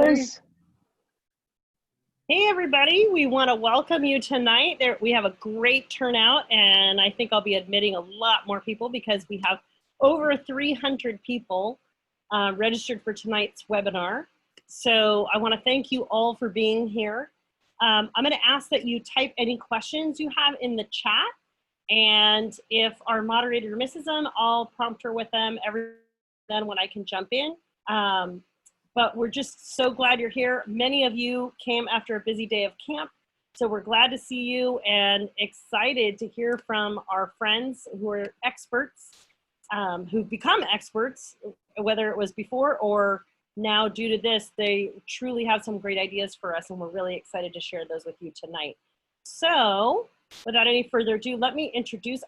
everybody. Hey everybody, we want to welcome you tonight. We have a great turnout, and I think I'll be admitting a lot more people because we have over 300 people registered for tonight's webinar. So I want to thank you all for being here. I'm going to ask that you type any questions you have in the chat, and if our moderator misses them, I'll prompt her with them then when I can jump in. But we're just so glad you're here. Many of you came after a busy day of camp, so we're glad to see you and excited to hear from our friends who are experts, who've become experts, whether it was before or now due to this. They truly have some great ideas for us, and we're really excited to share those with you tonight. So without any further ado, let me introduce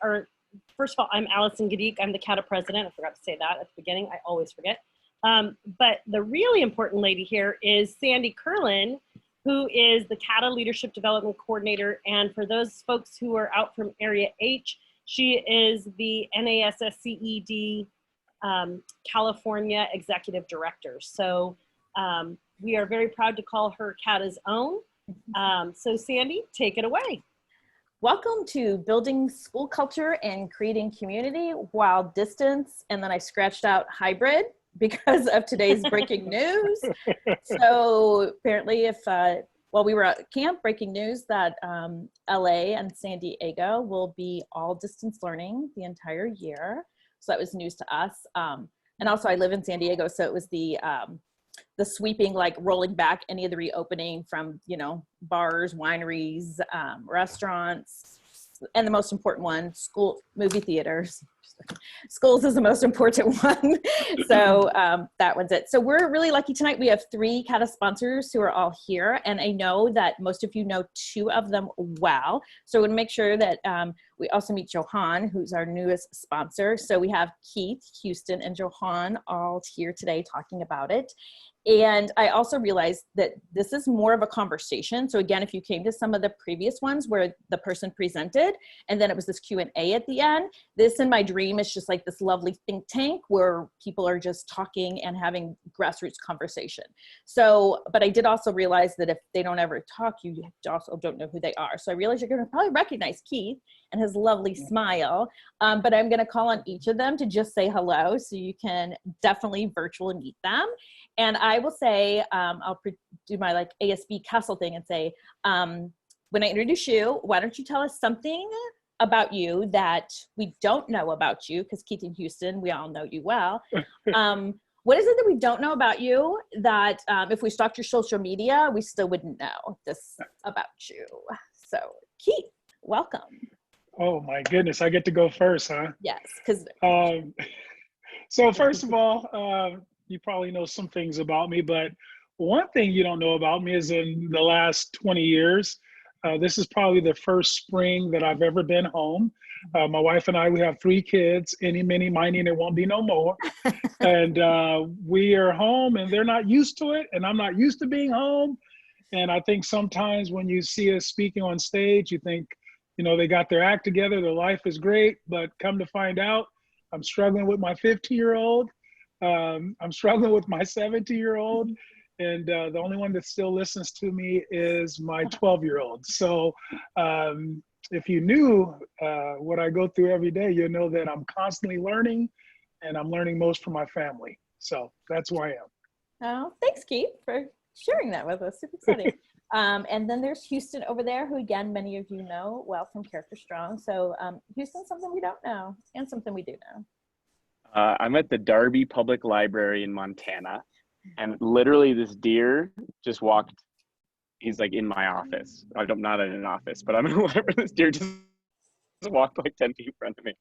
first of all, I'm Allison Gadik. I'm the CADA president. I forgot to say that at the beginning. I always forget. But the really important lady here is Sandy Curlin, who is the CADA Leadership Development Coordinator. And for those folks who are out from Area H, she is the NASSCED California Executive Director. So we are very proud to call her CADA's own. So Sandy, take it away. Welcome to Building School Culture and Creating Community While Distance. And then I scratched out hybrid because of today's breaking news. So apparently while we were at camp, breaking news that LA and San Diego will be all distance learning the entire year. So that was news to us. And also I live in San Diego, so it was the sweeping, like rolling back any of the reopening from, bars, wineries, restaurants, and the most important one, movie theaters. Schools is the most important one. So that one's it. So we're really lucky tonight. We have 3 CADA sponsors who are all here. And I know that most of you know 2 of them well. So I want to make sure that we also meet Johan, who's our newest sponsor. So we have Keith, Houston, and Johan all here today talking about it. And I also realized that this is more of a conversation. So again, if you came to some of the previous ones where the person presented, and then it was this Q&A at the end, this in my dream is just like this lovely think tank where people are just talking and having grassroots conversation. So, but I did also realize that if they don't ever talk, you also don't know who they are. So I realized you're gonna probably recognize Keith and his lovely smile, but I'm gonna call on each of them to just say hello, so you can definitely virtually meet them. And I will say, I'll do my like ASB Castle thing and say, when I introduce you, why don't you tell us something about you that we don't know about you? Because Keith and Houston, we all know you well. What is it that we don't know about you that if we stalked your social media, we still wouldn't know this about you? So Keith, welcome. Oh my goodness, I get to go first, huh? Yes, because. So first of all, you probably know some things about me, but one thing you don't know about me is in the last 20 years, this is probably the first spring that I've ever been home. My wife and I, we have 3 kids, any, many, miny, and it won't be no more. And we are home and they're not used to it, and I'm not used to being home. And I think sometimes when you see us speaking on stage, you think, they got their act together, their life is great, but come to find out, I'm struggling with my 50-year-old. I'm struggling with my 70-year-old, and the only one that still listens to me is my 12-year-old. So if you knew what I go through every day, you know that I'm constantly learning, and I'm learning most from my family. So that's who I am. Oh, thanks, Keith, for sharing that with us. Super exciting. And then there's Houston over there, who again, many of you know well from CharacterStrong. So Houston, something we don't know and something we do know. I'm at the Darby Public Library in Montana, and literally this deer just walked. He's like in my office. I'm not in an office, but I'm in a library. This deer just walked like 10 feet in front of me.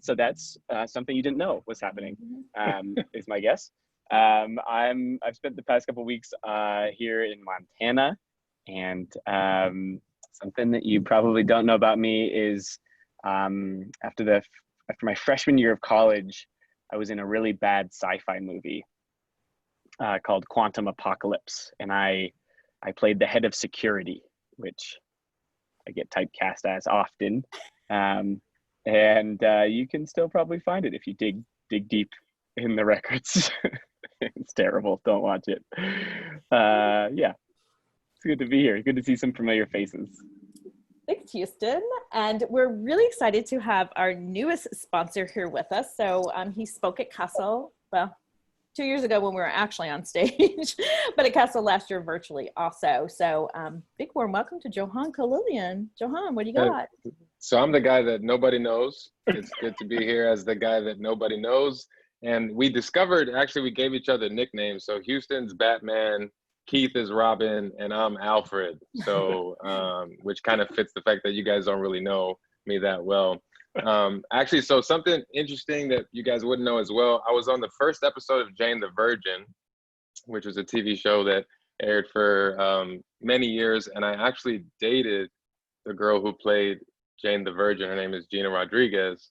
So that's something you didn't know was happening, is my guess. I've spent the past couple of weeks here in Montana, and something that you probably don't know about me is after my freshman year of college, I was in a really bad sci-fi movie called Quantum Apocalypse, and I played the head of security, which I get typecast as often, and you can still probably find it if you dig deep in the records. It's terrible. Don't watch it. Yeah, it's good to be here. Good to see some familiar faces. Thanks, Houston. And we're really excited to have our newest sponsor here with us. So he spoke at Castle, well, 2 years ago when we were actually on stage, but at Castle last year virtually also. So big warm welcome to Johan Khalilian. Johan, what do you got? So I'm the guy that nobody knows. It's good to be here as the guy that nobody knows. And we discovered, actually, we gave each other nicknames. So Houston's Batman, Keith is Robin, and I'm Alfred. So, which kind of fits the fact that you guys don't really know me that well. Actually, so something interesting that you guys wouldn't know as well, I was on the first episode of Jane the Virgin, which was a TV show that aired for many years. And I actually dated the girl who played Jane the Virgin. Her name is Gina Rodriguez.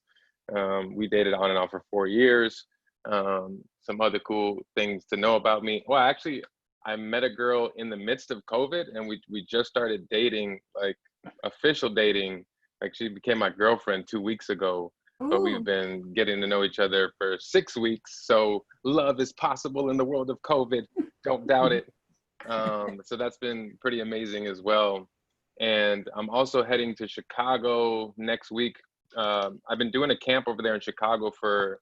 We dated on and off for 4 years. Some other cool things to know about me. Well, actually, I met a girl in the midst of COVID, and we just started dating, like official dating. Like she became my girlfriend 2 weeks ago. Ooh. But we've been getting to know each other for 6 weeks. So love is possible in the world of COVID. Don't doubt it. So that's been pretty amazing as well. And I'm also heading to Chicago next week. I've been doing a camp over there in Chicago for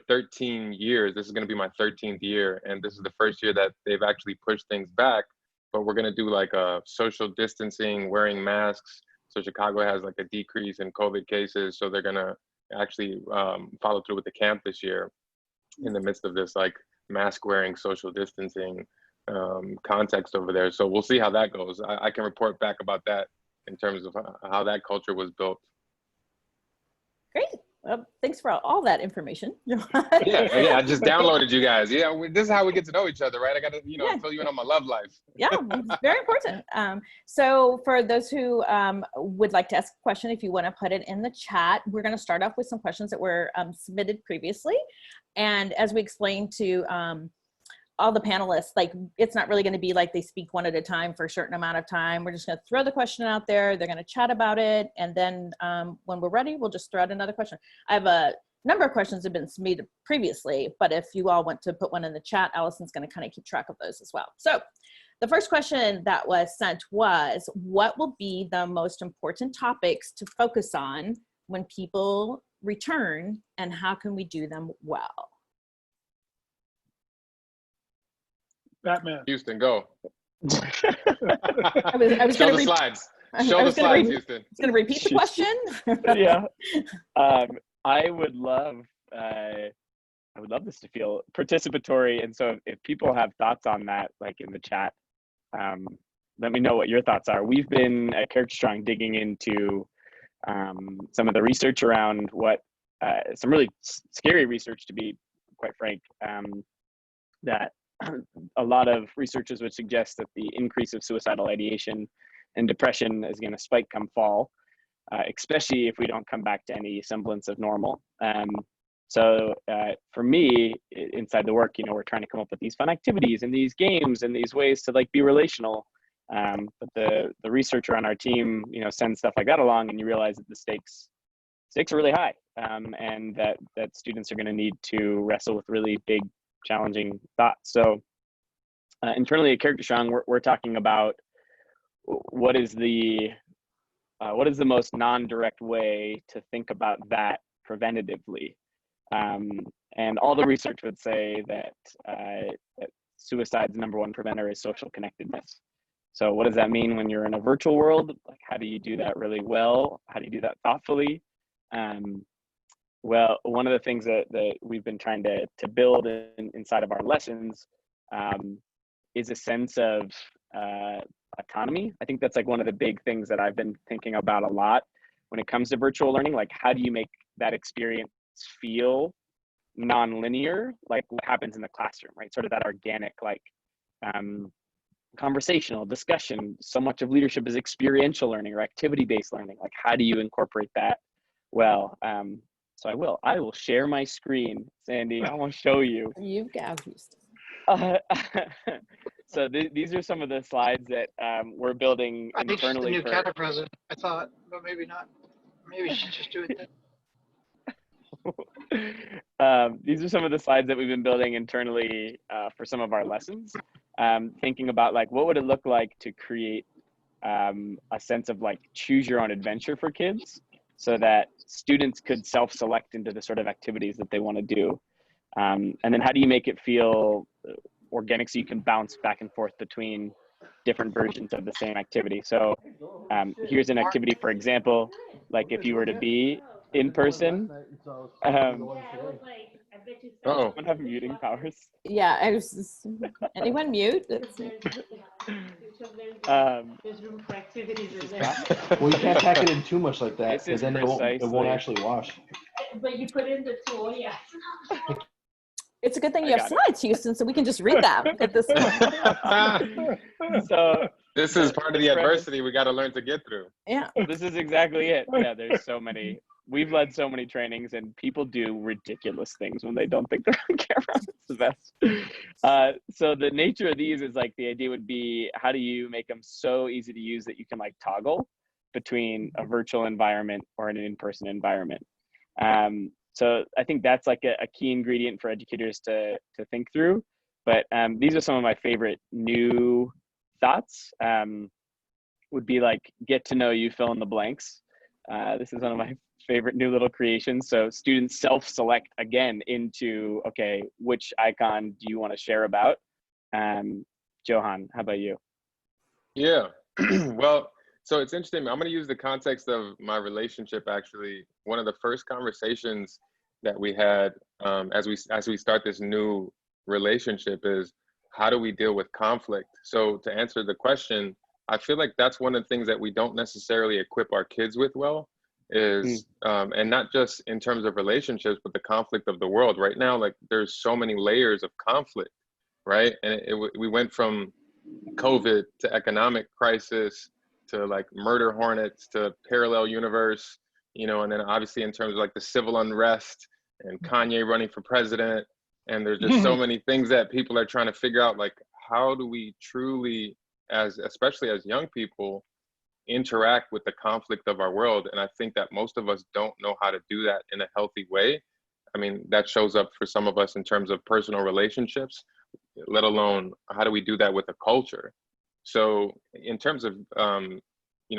13 years. This is going to be my 13th year. And this is the first year that they've actually pushed things back. But we're going to do like a social distancing, wearing masks. So Chicago has like a decrease in COVID cases. So they're going to actually follow through with the camp this year in the midst of this like mask wearing, social distancing context over there. So we'll see how that goes. I can report back about that in terms of how that culture was built. Great. Well, thanks for all that information. yeah, I just downloaded you guys. Yeah, this is how we get to know each other, right? I got to, fill you in on my love life. Yeah, it's very important. So for those who would like to ask a question, if you want to put it in the chat, we're going to start off with some questions that were submitted previously. And as we explained to all the panelists, like it's not really going to be like they speak one at a time for a certain amount of time. We're just going to throw the question out there. They're going to chat about it. And then when we're ready, we'll just throw out another question. I have a number of questions that have been submitted previously, but if you all want to put one in the chat, Allison's going to kind of keep track of those as well. So the first question that was sent was, what will be the most important topics to focus on when people return, and how can we do them well? Batman. Houston, go. I was Show going the to slides. Show the slides, Houston. I was going to repeat the question. Yeah. I would love this to feel participatory. And so if people have thoughts on that, like in the chat, let me know what your thoughts are. We've been at CharacterStrong digging into some of the research around what, some really scary research, to be quite frank, that a lot of researchers would suggest that the increase of suicidal ideation and depression is going to spike come fall, especially if we don't come back to any semblance of normal. So for me, inside the work, we're trying to come up with these fun activities and these games and these ways to like be relational. But the researcher on our team, sends stuff like that along, and you realize that the stakes are really high, and that students are going to need to wrestle with really big, challenging thoughts. So internally at CharacterStrong, we're talking about what is the most non-direct way to think about that preventatively. And all the research would say that suicide's #1 preventer is social connectedness. So what does that mean when you're in a virtual world? Like, how do you do that really well? How do you do that thoughtfully? Well, one of the things that we've been trying to build inside of our lessons is a sense of autonomy. I think that's like one of the big things that I've been thinking about a lot when it comes to virtual learning. Like, how do you make that experience feel non-linear, like what happens in the classroom, right? Sort of that organic, like conversational discussion. So much of leadership is experiential learning or activity-based learning. Like, how do you incorporate that well? So I will share my screen, Sandy. I want to show you. You've got Houston. So these are some of the slides that we're building I think she's the internally. new CADA president, I thought, but maybe not. Maybe she's just doing that. these are some of the slides that we've been building internally for some of our lessons. Thinking about like, what would it look like to create a sense of like choose your own adventure for kids, so that students could self-select into the sort of activities that they want to do. And then how do you make it feel organic so you can bounce back and forth between different versions of the same activity? So here's an activity, for example, like if you were to be in person. Someone have muting powers? Yeah, I was just, anyone mute? There's room for activities in there. Well, you can't pack it in too much like that, This is because then it won't actually wash. But you put in the tool, yeah. It's a good thing I you have got it. slides, Houston, so we can just read them at this point. So This is part of the adversity we got to learn to get through. Yeah. this is exactly it. Yeah, there's so many. We've led so many trainings, and people do ridiculous things when they don't think they're on camera. It's the best. So the nature of these is like, the idea would be, how do you make them so easy to use that you can like toggle between a virtual environment or an in-person environment. So I think that's like a key ingredient for educators to think through. But these are some of my favorite new thoughts. Would be like, get to know you, fill in the blanks. This is one of my favorite new little creations. So students self-select again into, okay, which icon do you want to share about? Johan, how about you? Yeah. Well, so it's interesting. I'm going to use the context of my relationship. Actually, one of the first conversations that we had as we start this new relationship is, how do we deal with conflict? So to answer the question, I feel like that's one of the things that we don't necessarily equip our kids with well, is and not just in terms of relationships, but the conflict of the world right now. Like, there's so many layers of conflict, right? And we went from COVID to economic crisis to like murder hornets to parallel universe, you know, and then obviously in terms of like the civil unrest and Kanye running for president. And there's just so many things that people are trying to figure out, like, how do we truly, especially as young people, interact with the conflict of our world? And I think that most of us don't know how to do that in a healthy way. I mean, that shows up for some of us in terms of personal relationships, let alone how do we do that with a culture? So in terms of,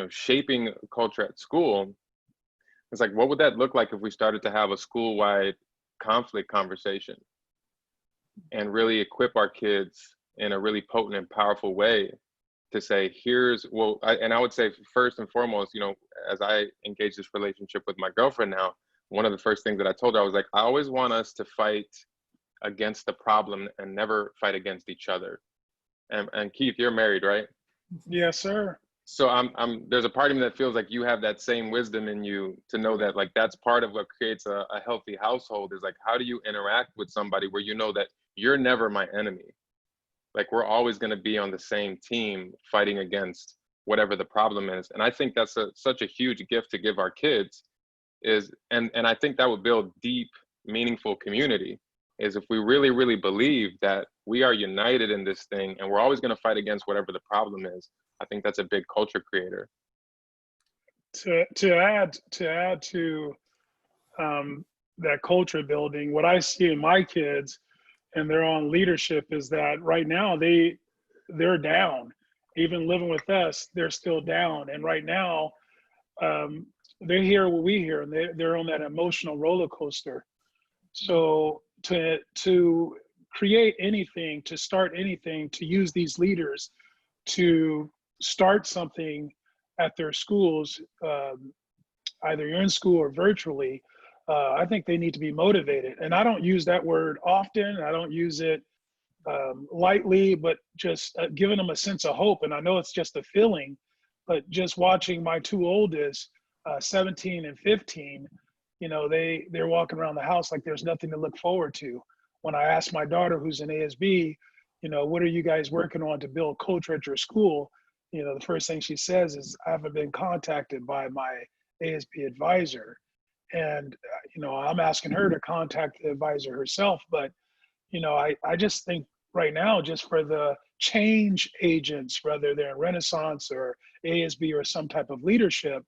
shaping a culture at school, it's like, what would that look like if we started to have a school-wide conflict conversation and really equip our kids in a really potent and powerful way to say, I would say first and foremost, as I engage this relationship with my girlfriend now, one of the first things that I told her, I was like, I always want us to fight against the problem and never fight against each other. And Keith, you're married, right? Yes, sir. So there's a part of me that feels like you have that same wisdom in you to know that, like, that's part of what creates a healthy household, is like, how do you interact with somebody where you know that you're never my enemy? Like, we're always going to be on the same team fighting against whatever the problem is. And I think that's such a huge gift to give our kids, and I think that would build deep, meaningful community, is if we really, really believe that we are united in this thing and we're always going to fight against whatever the problem is. I think that's a big culture creator. To add to that culture building, what I see in my kids and they're on leadership is that right now they're down. Even living with us, they're still down. And right now, they hear what we hear, and they're on that emotional roller coaster. So to create anything, to start anything, to use these leaders to start something at their schools, either you're in school or virtually, I think they need to be motivated. And I don't use that word often. I don't use it lightly, but just giving them a sense of hope. And I know it's just a feeling, but just watching my two oldest, 17 and 15, they're walking around the house like there's nothing to look forward to. When I asked my daughter, who's in ASB, what are you guys working on to build culture at your school? The first thing she says is, I haven't been contacted by my ASB advisor. And, I'm asking her to contact the advisor herself. But, I just think right now, just for the change agents, whether they're in Renaissance or ASB or some type of leadership,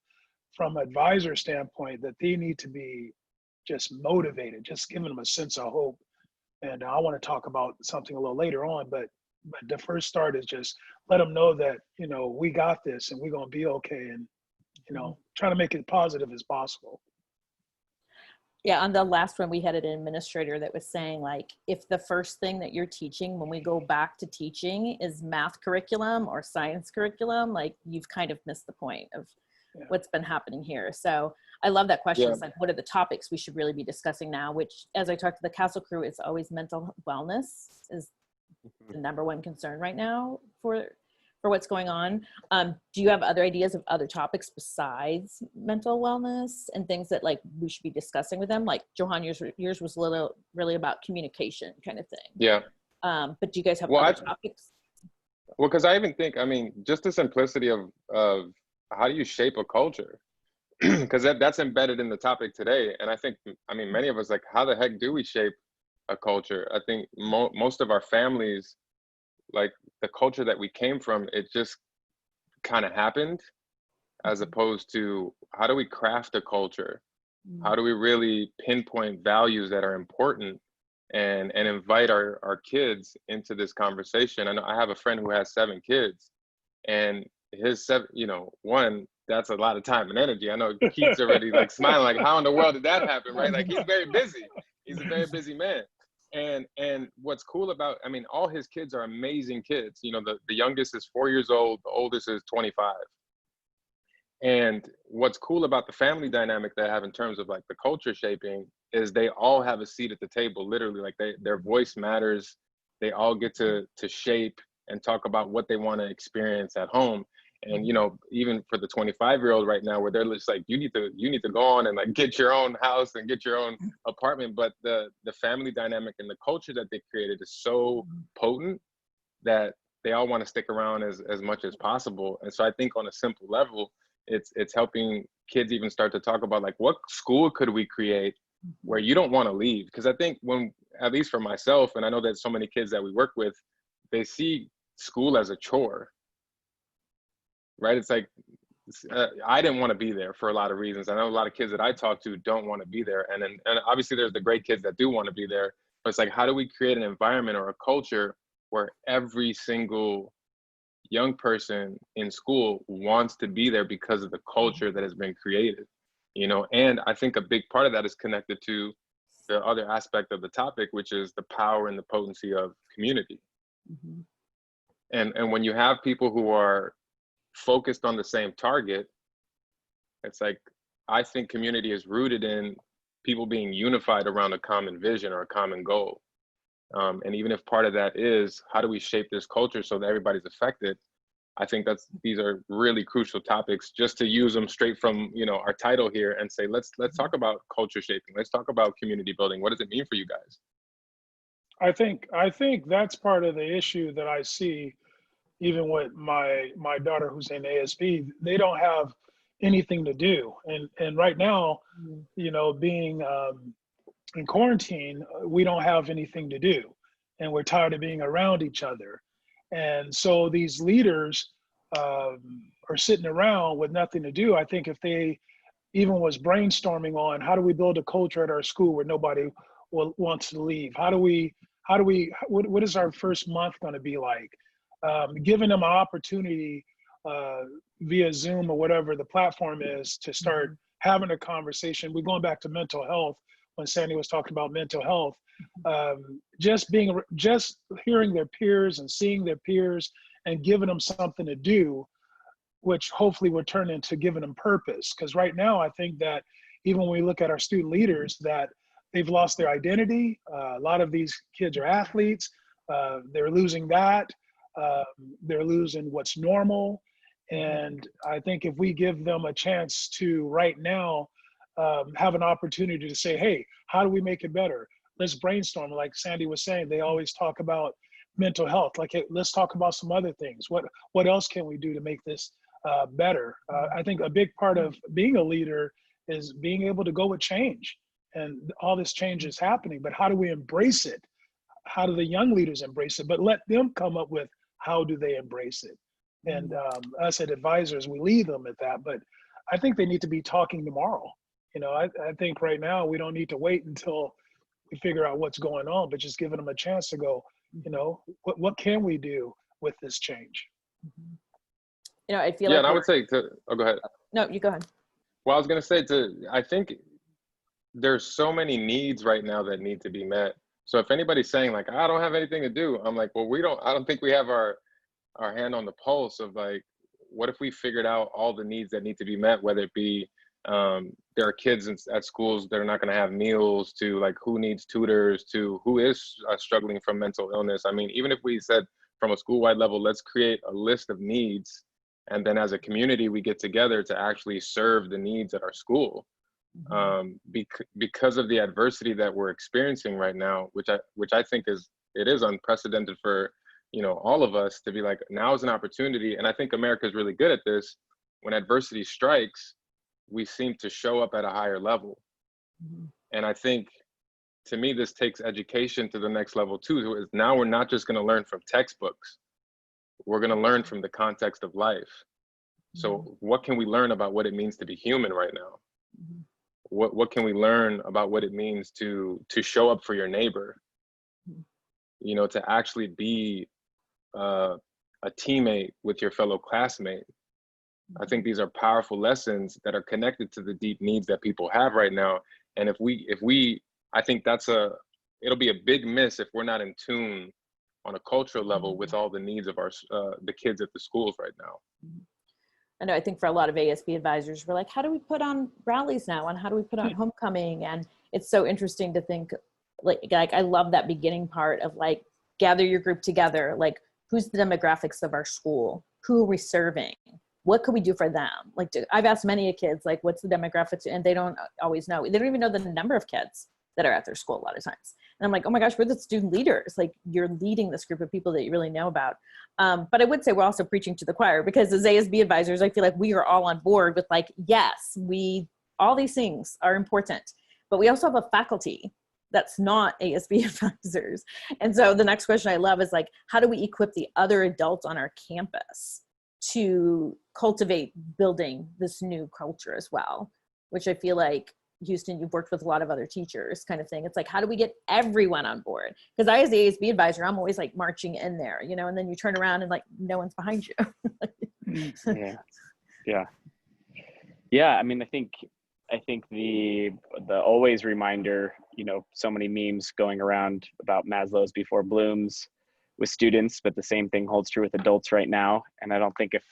from advisor standpoint, that they need to be just motivated, just giving them a sense of hope. And I want to talk about something a little later on, but the first start is just let them know that, you know, we got this and we're going to be okay. And, you know, try to make it positive as possible. Yeah, on the last one, we had an administrator that was saying, like, if the first thing that you're teaching when we go back to teaching is math curriculum or science curriculum, like, you've kind of missed the point of what's been happening here. So I love that question. It's like, what are the topics we should really be discussing now? Which, as I talk to the Castle crew, it's always mental wellness is the number one concern right now for what's going on. Do you have other ideas of other topics besides mental wellness and things that, like, we should be discussing with them? Like, Johan, yours was really about communication kind of thing. Yeah. But do you guys have other topics? Well, because I even think, I mean, just the simplicity of how do you shape a culture? Because that's embedded in the topic today. And I think, I mean, many of us, like, how the heck do we shape a culture? I think most of our families, like, the culture that we came from, it just kind of happened, as opposed to how do we craft a culture? How do we really pinpoint values that are important and invite our kids into this conversation? I know I have a friend who has 7 kids, and his 7, you know, one, that's a lot of time and energy. I know Keith's already like smiling, like, how in the world did that happen, right? Like, he's very busy. He's a very busy man. And what's cool about, I mean, all his kids are amazing kids. You know, the youngest is 4 years old, the oldest is 25. And what's cool about the family dynamic they have in terms of, like, the culture shaping is they all have a seat at the table, literally. Like, their voice matters. They all get to shape and talk about what they want to experience at home. And, you know, even for the 25-year-old right now, where they're just like, you need to go on and, like, get your own house and get your own apartment. But the family dynamic and the culture that they created is so potent that they all want to stick around as much as possible. And so I think on a simple level, it's helping kids even start to talk about, like, what school could we create where you don't want to leave? Because I think when, at least for myself, and I know that so many kids that we work with, they see school as a chore. Right? It's like, I didn't want to be there for a lot of reasons. I know a lot of kids that I talk to don't want to be there. And obviously there's the great kids that do want to be there, but it's like, how do we create an environment or a culture where every single young person in school wants to be there because of the culture that has been created, you know? And I think a big part of that is connected to the other aspect of the topic, which is the power and the potency of community. And when you have people who are focused on the same target, it's like, I think community is rooted in people being unified around a common vision or a common goal. And even if part of that is, how do we shape this culture so that everybody's affected? I think these are really crucial topics, just to use them straight from, you know, our title here and say, let's talk about culture shaping. Let's talk about community building. What does it mean for you guys? I think that's part of the issue that I see. Even with my daughter who's in ASB, they don't have anything to do. And right now, you know, being in quarantine, we don't have anything to do. And we're tired of being around each other. And so these leaders are sitting around with nothing to do. I think if they even was brainstorming on how do we build a culture at our school where nobody wants to leave? What is our first month going to be like? Giving them an opportunity via Zoom or whatever the platform is to start having a conversation. We're going back to mental health when Sandy was talking about mental health. Just hearing their peers and seeing their peers and giving them something to do, which hopefully will turn into giving them purpose. Because right now, I think that even when we look at our student leaders, that they've lost their identity. A lot of these kids are athletes. They're losing that. They're losing what's normal. And I think if we give them a chance to right now have an opportunity to say, hey, how do we make it better? Let's brainstorm. Like Sandy was saying, they always talk about mental health. Like, hey, let's talk about some other things. What else can we do to make this better? I think a big part of being a leader is being able to go with change. And all this change is happening, but how do we embrace it? How do the young leaders embrace it? But let them come up with how do they embrace it? And us as advisors, we lead them at that. But I think they need to be talking tomorrow. I think right now we don't need to wait until we figure out what's going on, but just giving them a chance to go, what can we do with this change? I feel Yeah, like and I would say oh, go ahead. No, you go ahead. Well, I was gonna say I think there's so many needs right now that need to be met. So if anybody's saying like, I don't have anything to do, I'm like, well, I don't think we have our hand on the pulse of like, what if we figured out all the needs that need to be met, whether it be there are kids at schools that are not going to have meals, to like who needs tutors, to who is struggling from mental illness. I mean, even if we said from a school-wide level, let's create a list of needs, and then as a community we get together to actually serve the needs at our school. Because of the adversity that we're experiencing right now, which I think is unprecedented for all of us to be like, now is an opportunity. And I think America is really good at this. When adversity strikes, we seem to show up at a higher level. And I think, to me, this takes education to the next level too. Is now we're not just going to learn from textbooks, we're going to learn from the context of life. So what can we learn about what it means to be human right now? What can we learn about what it means to show up for your neighbor, to actually be a teammate with your fellow classmate? I think these are powerful lessons that are connected to the deep needs that people have right now. And if we I think it'll be a big miss if we're not in tune on a cultural level with all the needs of the kids at the schools right now. I know, I think for a lot of ASB advisors, we're like, how do we put on rallies now? And how do we put on homecoming? And it's so interesting to think, like I love that beginning part of like, gather your group together. Like, who's the demographics of our school? Who are we serving? What could we do for them? Like, I've asked many kids, like, what's the demographics? And they don't always know. They don't even know the number of kids that are at their school a lot of times. And I'm like, oh my gosh, we're the student leaders. Like, you're leading this group of people that you really know about. But I would say we're also preaching to the choir, because as ASB advisors, I feel like we are all on board with like, yes, all these things are important, but we also have a faculty that's not ASB advisors. And so the next question I love is like, how do we equip the other adults on our campus to cultivate building this new culture as well? Which I feel like, Houston, you've worked with a lot of other teachers kind of thing. It's like, how do we get everyone on board? Because I, as the ASB advisor, I'm always like marching in there, and then you turn around and like, no one's behind you. Yeah. I mean, I think the always reminder, so many memes going around about Maslow's before Bloom's with students, but the same thing holds true with adults right now. And I don't think if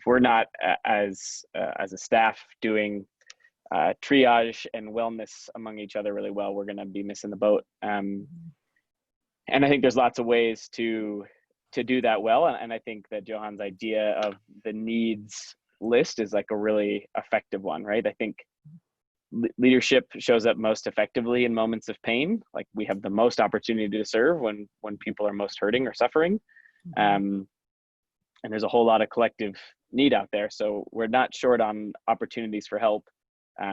we're not as a staff doing triage and wellness among each other really well, we're going to be missing the boat. And I think there's lots of ways to do that well. And I think that Johan's idea of the needs list is like a really effective one, right? I think leadership shows up most effectively in moments of pain. Like, we have the most opportunity to serve when people are most hurting or suffering. And there's a whole lot of collective need out there. So we're not short on opportunities for help.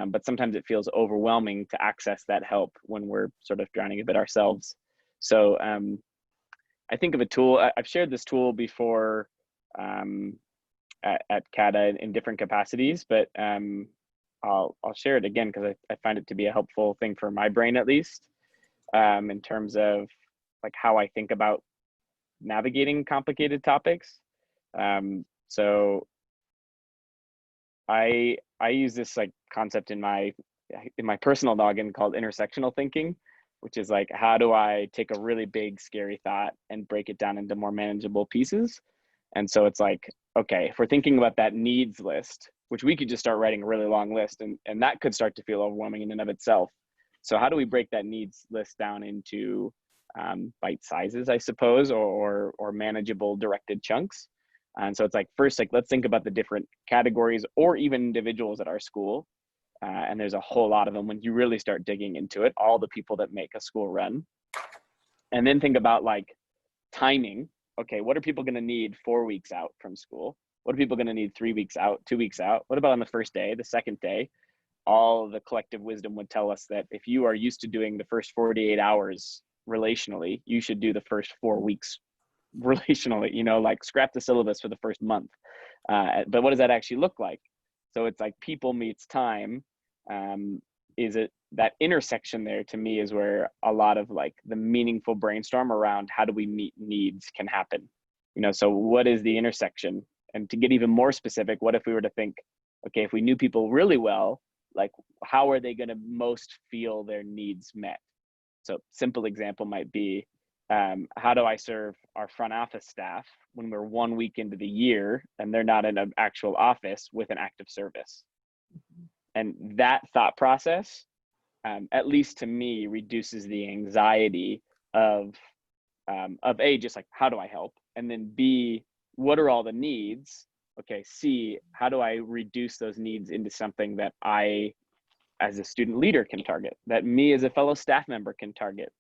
But sometimes it feels overwhelming to access that help when we're sort of drowning a bit ourselves. So I think of a tool. I've shared this tool before at CADA in different capacities, but I'll share it again because I find it to be a helpful thing for my brain, at least, in terms of like how I think about navigating complicated topics. So I use this like concept in my personal noggin called intersectional thinking, which is like, how do I take a really big, scary thought and break it down into more manageable pieces? And so it's like, okay, if we're thinking about that needs list, which we could just start writing a really long list, and that could start to feel overwhelming in and of itself. So how do we break that needs list down into bite sizes, I suppose, or manageable directed chunks? And so it's like, first, like, let's think about the different categories or even individuals at our school. And there's a whole lot of them when you really start digging into it, all the people that make a school run. And then think about like timing. Okay, what are people going to need 4 weeks out from school? What are people going to need 3 weeks out, 2 weeks out? What about on the first day, the second day? All the collective wisdom would tell us that if you are used to doing the first 48 hours relationally, you should do the first 4 weeks relationally, like scrap the syllabus for the first month. But what does that actually look like? So it's like people meets time. is it that intersection there to me is where a lot of like the meaningful brainstorm around how do we meet needs can happen. So what is the intersection? And to get even more specific, what if we were to think, okay, if we knew people really well, like how are they going to most feel their needs met? So simple example might be, how do I serve our front office staff when we're 1 week into the year and they're not in an actual office with an active service? And that thought process, at least to me, reduces the anxiety of A, just like, how do I help? And then B, what are all the needs? Okay, C, how do I reduce those needs into something that I, as a student leader, can target, that me as a fellow staff member can target?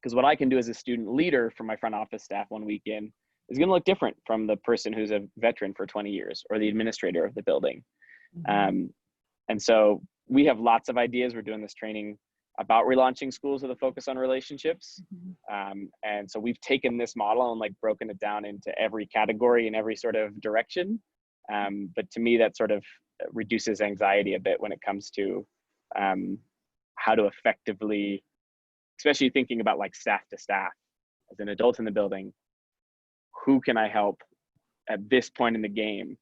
Because what I can do as a student leader for my front office staff 1 weekend is going to look different from the person who's a veteran for 20 years or the administrator of the building. And so we have lots of ideas. We're doing this training about relaunching schools with a focus on relationships. And so we've taken this model and like broken it down into every category and every sort of direction. But to me, that sort of reduces anxiety a bit when it comes to how to effectively, especially thinking about like staff to staff, as an adult in the building, who can I help at this point in the game?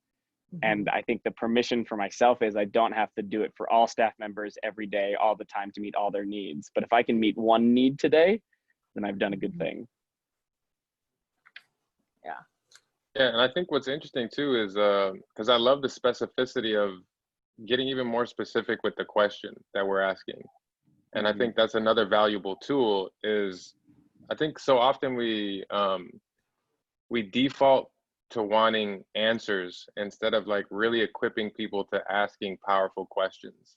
And I think the permission for myself is I don't have to do it for all staff members every day, all the time to meet all their needs. But if I can meet one need today, then I've done a good thing. Yeah, and I think what's interesting too is, because I love the specificity of getting even more specific with the question that we're asking. And I think that's another valuable tool is, I think so often we default to wanting answers instead of like really equipping people to asking powerful questions.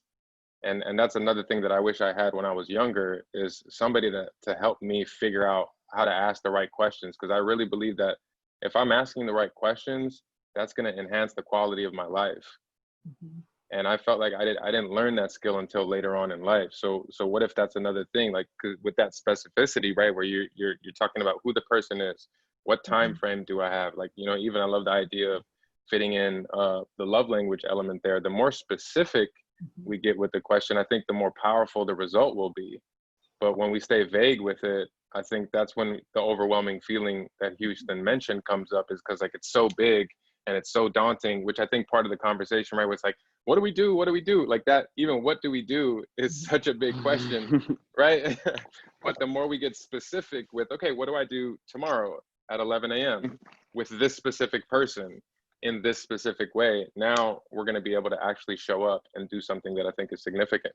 And that's another thing that I wish I had when I was younger, is somebody to help me figure out how to ask the right questions. Because I really believe that if I'm asking the right questions, that's going to enhance the quality of my life. And I felt like I didn't learn that skill until later on in life. So what if that's another thing, like with that specificity, right, where you're talking about who the person is, what time frame do I have? Like, even I love the idea of fitting in the love language element there. The more specific we get with the question, I think the more powerful the result will be. But when we stay vague with it, I think that's when the overwhelming feeling that Houston mentioned comes up, is because like it's so big and it's so daunting, which I think part of the conversation, right, was like, what do we do? What do we do? Like that, even what do we do is such a big question, right? But the more we get specific with, okay, what do I do tomorrow at 11 a.m. with this specific person in this specific way, now we're going to be able to actually show up and do something that I think is significant.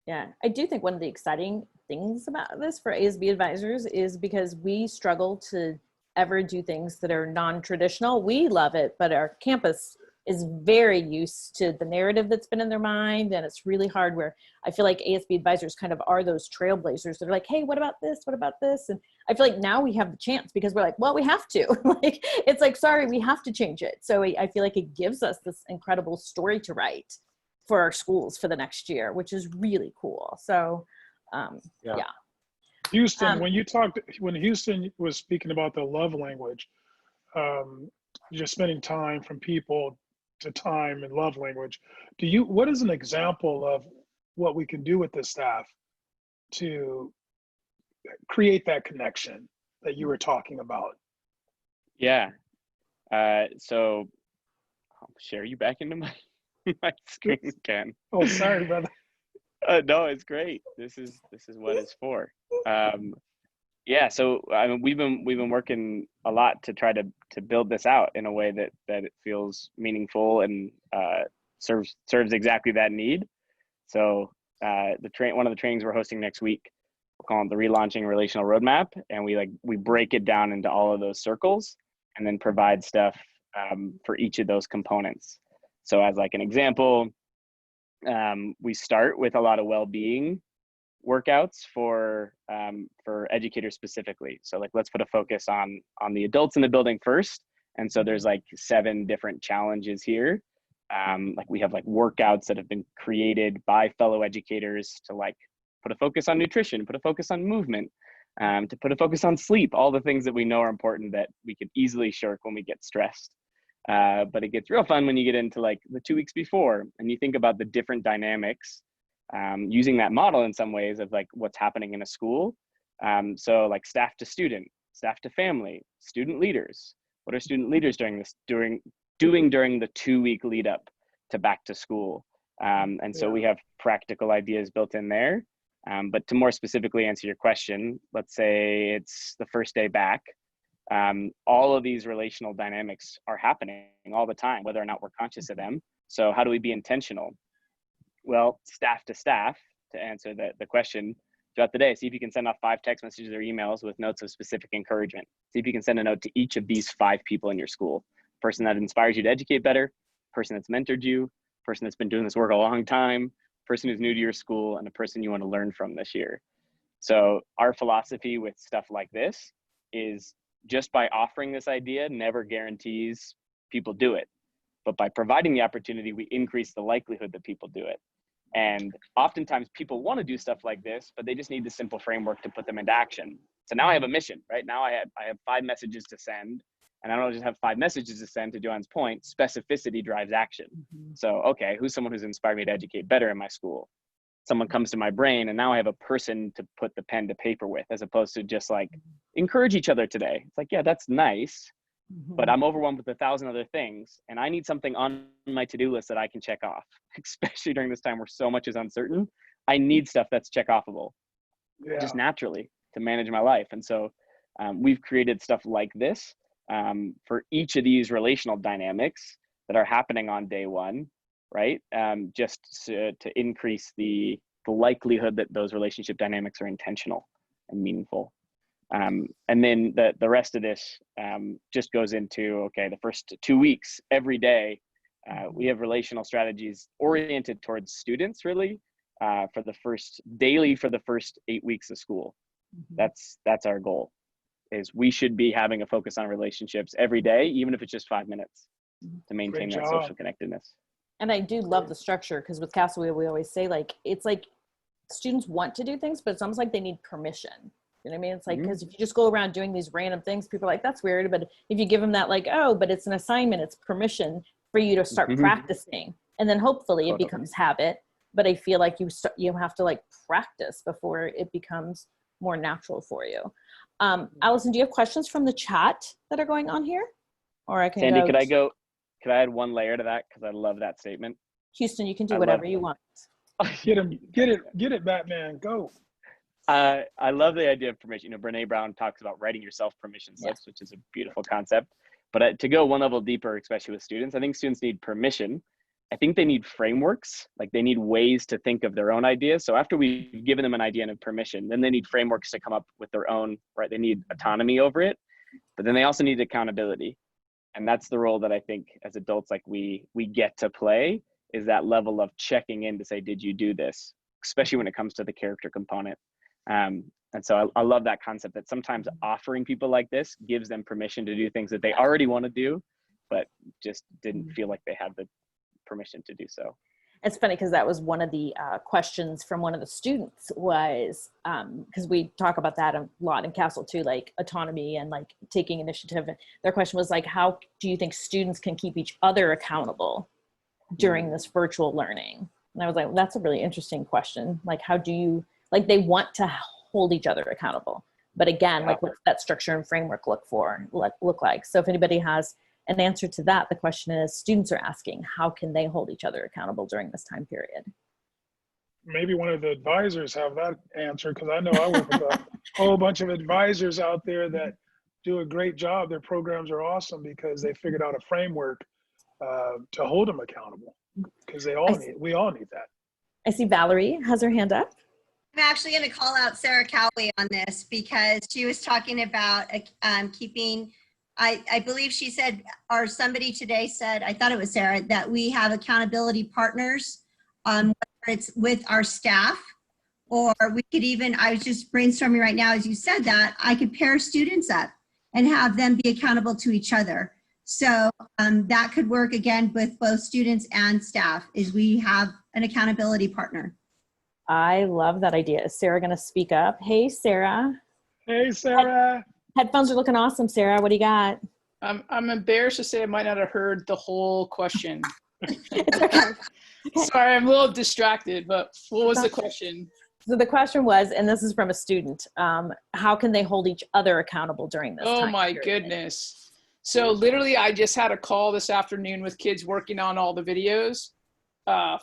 Yeah, I do think one of the exciting things about this for ASB advisors is because we struggle to ever do things that are non-traditional. We love it, but our campus is very used to the narrative that's been in their mind, and it's really hard, where I feel like ASB advisors kind of are those trailblazers that are like, hey, what about this? What about this? And I feel like now we have the chance, because we're like, well, we have to. Like, it's like, sorry, we have to change it. So I feel like it gives us this incredible story to write for our schools for the next year, which is really cool. So yeah. Houston, when Houston was speaking about the love language, just spending time from people to time and love language, what is an example of what we can do with the staff to create that connection that you were talking about? Yeah. So I'll share you back into my screen again. Oh, sorry, brother. No, it's great. This is what it's for. Yeah, so I mean, we've been working a lot to try to build this out in a way that it feels meaningful and serves exactly that need. So one of the trainings we're hosting next week, we're calling the Relaunching Relational Roadmap, and we break it down into all of those circles and then provide stuff for each of those components. So as like an example, we start with a lot of well-being workouts for educators specifically. So like, let's put a focus on the adults in the building first. And so there's like 7 different challenges here. Like we have like workouts that have been created by fellow educators to like put a focus on nutrition, put a focus on movement, to put a focus on sleep, all the things that we know are important that we could easily shirk when we get stressed. But it gets real fun when you get into like the 2 weeks before and you think about the different dynamics, using that model in some ways of like what's happening in a school. So like staff to student, staff to family, student leaders. What are student leaders doing during the 2-week lead up to back to school? And so we have practical ideas built in there. But to more specifically answer your question, let's say it's the first day back. All of these relational dynamics are happening all the time, whether or not we're conscious of them. So how do we be intentional? Well, staff to staff, to answer the question, throughout the day, see if you can send off 5 text messages or emails with notes of specific encouragement. See if you can send a note to each of these 5 people in your school. Person that inspires you to educate better, person that's mentored you, person that's been doing this work a long time, person who's new to your school, and a person you want to learn from this year. So our philosophy with stuff like this is just by offering this idea never guarantees people do it. But by providing the opportunity, we increase the likelihood that people do it. And oftentimes people want to do stuff like this, but they just need the simple framework to put them into action. So now I have a mission, right? Now I have 5 messages to send, and I don't just have 5 messages to send. To Johan's point, specificity drives action. So, okay, who's someone who's inspired me to educate better in my school? Someone comes to my brain, and now I have a person to put the pen to paper with, as opposed to just like encourage each other today. It's like, yeah, that's nice, but I'm overwhelmed with 1,000 other things, and I need something on my to-do list that I can check off, especially during this time where so much is uncertain. I need stuff that's check-offable just naturally to manage my life. And so we've created stuff like this for each of these relational dynamics that are happening on day one, right? Just to increase the likelihood that those relationship dynamics are intentional and meaningful. And then the rest of this just goes into, okay, the first 2 weeks, every day, we have relational strategies oriented towards students, really, for the first 8 weeks of school. That's our goal, is we should be having a focus on relationships every day, even if it's just 5 minutes, to maintain that social connectedness. And I do love the structure, because with Castle, we always say, like, it's like students want to do things, but it's almost like they need permission. You know what I mean? It's like, because if you just go around doing these random things, people are like, that's weird. But if you give them that, like, oh, but it's an assignment, it's permission for you to start practicing. And then hopefully it becomes habit. But I feel like you have to like practice before it becomes more natural for you. Allison, do you have questions from the chat that are going on here? Or I can Sandy, could I add one layer to that? Because I love that statement. Houston, you can do whatever you want. Get it, Batman, go. I love the idea of permission. You know, Brene Brown talks about writing yourself permission slips, which is a beautiful concept. But to go one level deeper, especially with students, I think students need permission. I think they need frameworks, like they need ways to think of their own ideas. So after we've given them an idea and permission, then they need frameworks to come up with their own, right? They need autonomy over it, but then they also need accountability. And that's the role that I think as adults, like we get to play, is that level of checking in to say, did you do this? Especially when it comes to the character component. And so I love that concept, that sometimes offering people like this gives them permission to do things that they already want to do, but just didn't feel like they had the permission to do so. It's funny because that was one of the questions from one of the students was, because we talk about that a lot in Castle too, like autonomy and like taking initiative. And their question was like, how do you think students can keep each other accountable during this virtual learning? And I was like, well, that's a really interesting question. Like, how do you, like, they want to hold each other accountable, but again, like what's that structure and framework look like? So if anybody has an answer to that, the question is, students are asking, how can they hold each other accountable during this time period? Maybe one of the advisors have that answer, because I know I work with a whole bunch of advisors out there that do a great job. Their programs are awesome because they figured out a framework to hold them accountable, because we all need that. I see Valerie has her hand up. I'm actually going to call out Sarah Cowley on this, because she was talking about keeping, I believe she said, or somebody today said, I thought it was Sarah, that we have accountability partners, whether it's with our staff, or we could even, I was just brainstorming right now as you said that, I could pair students up and have them be accountable to each other. So that could work again with both students and staff, is we have an accountability partner. I love that idea. Is Sarah going to speak up? Hey, Sarah. Hey, Sarah. Headphones are looking awesome, Sarah. What do you got? I'm embarrassed to say I might not have heard the whole question. It's okay. Sorry, I'm a little distracted, but what was the question? So the question was, and this is from a student, how can they hold each other accountable during this time? Oh my goodness. So literally I just had a call this afternoon with kids working on all the videos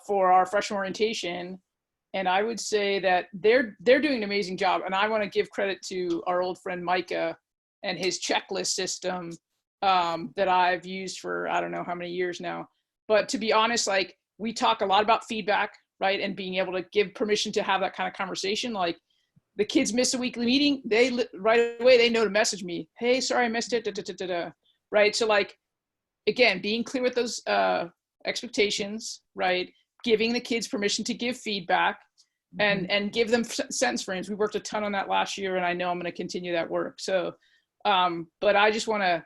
for our freshman orientation. And I would say that they're doing an amazing job. And I want to give credit to our old friend Micah and his checklist system that I've used for, I don't know how many years now. But to be honest, like, we talk a lot about feedback, right? And being able to give permission to have that kind of conversation. Like, the kids miss a weekly meeting, right away, they know to message me. Hey, sorry, I missed it, right? So, like, again, being clear with those expectations, right? Giving the kids permission to give feedback and give them sentence frames. We worked a ton on that last year, and I know I'm going to continue that work. So, but I just want to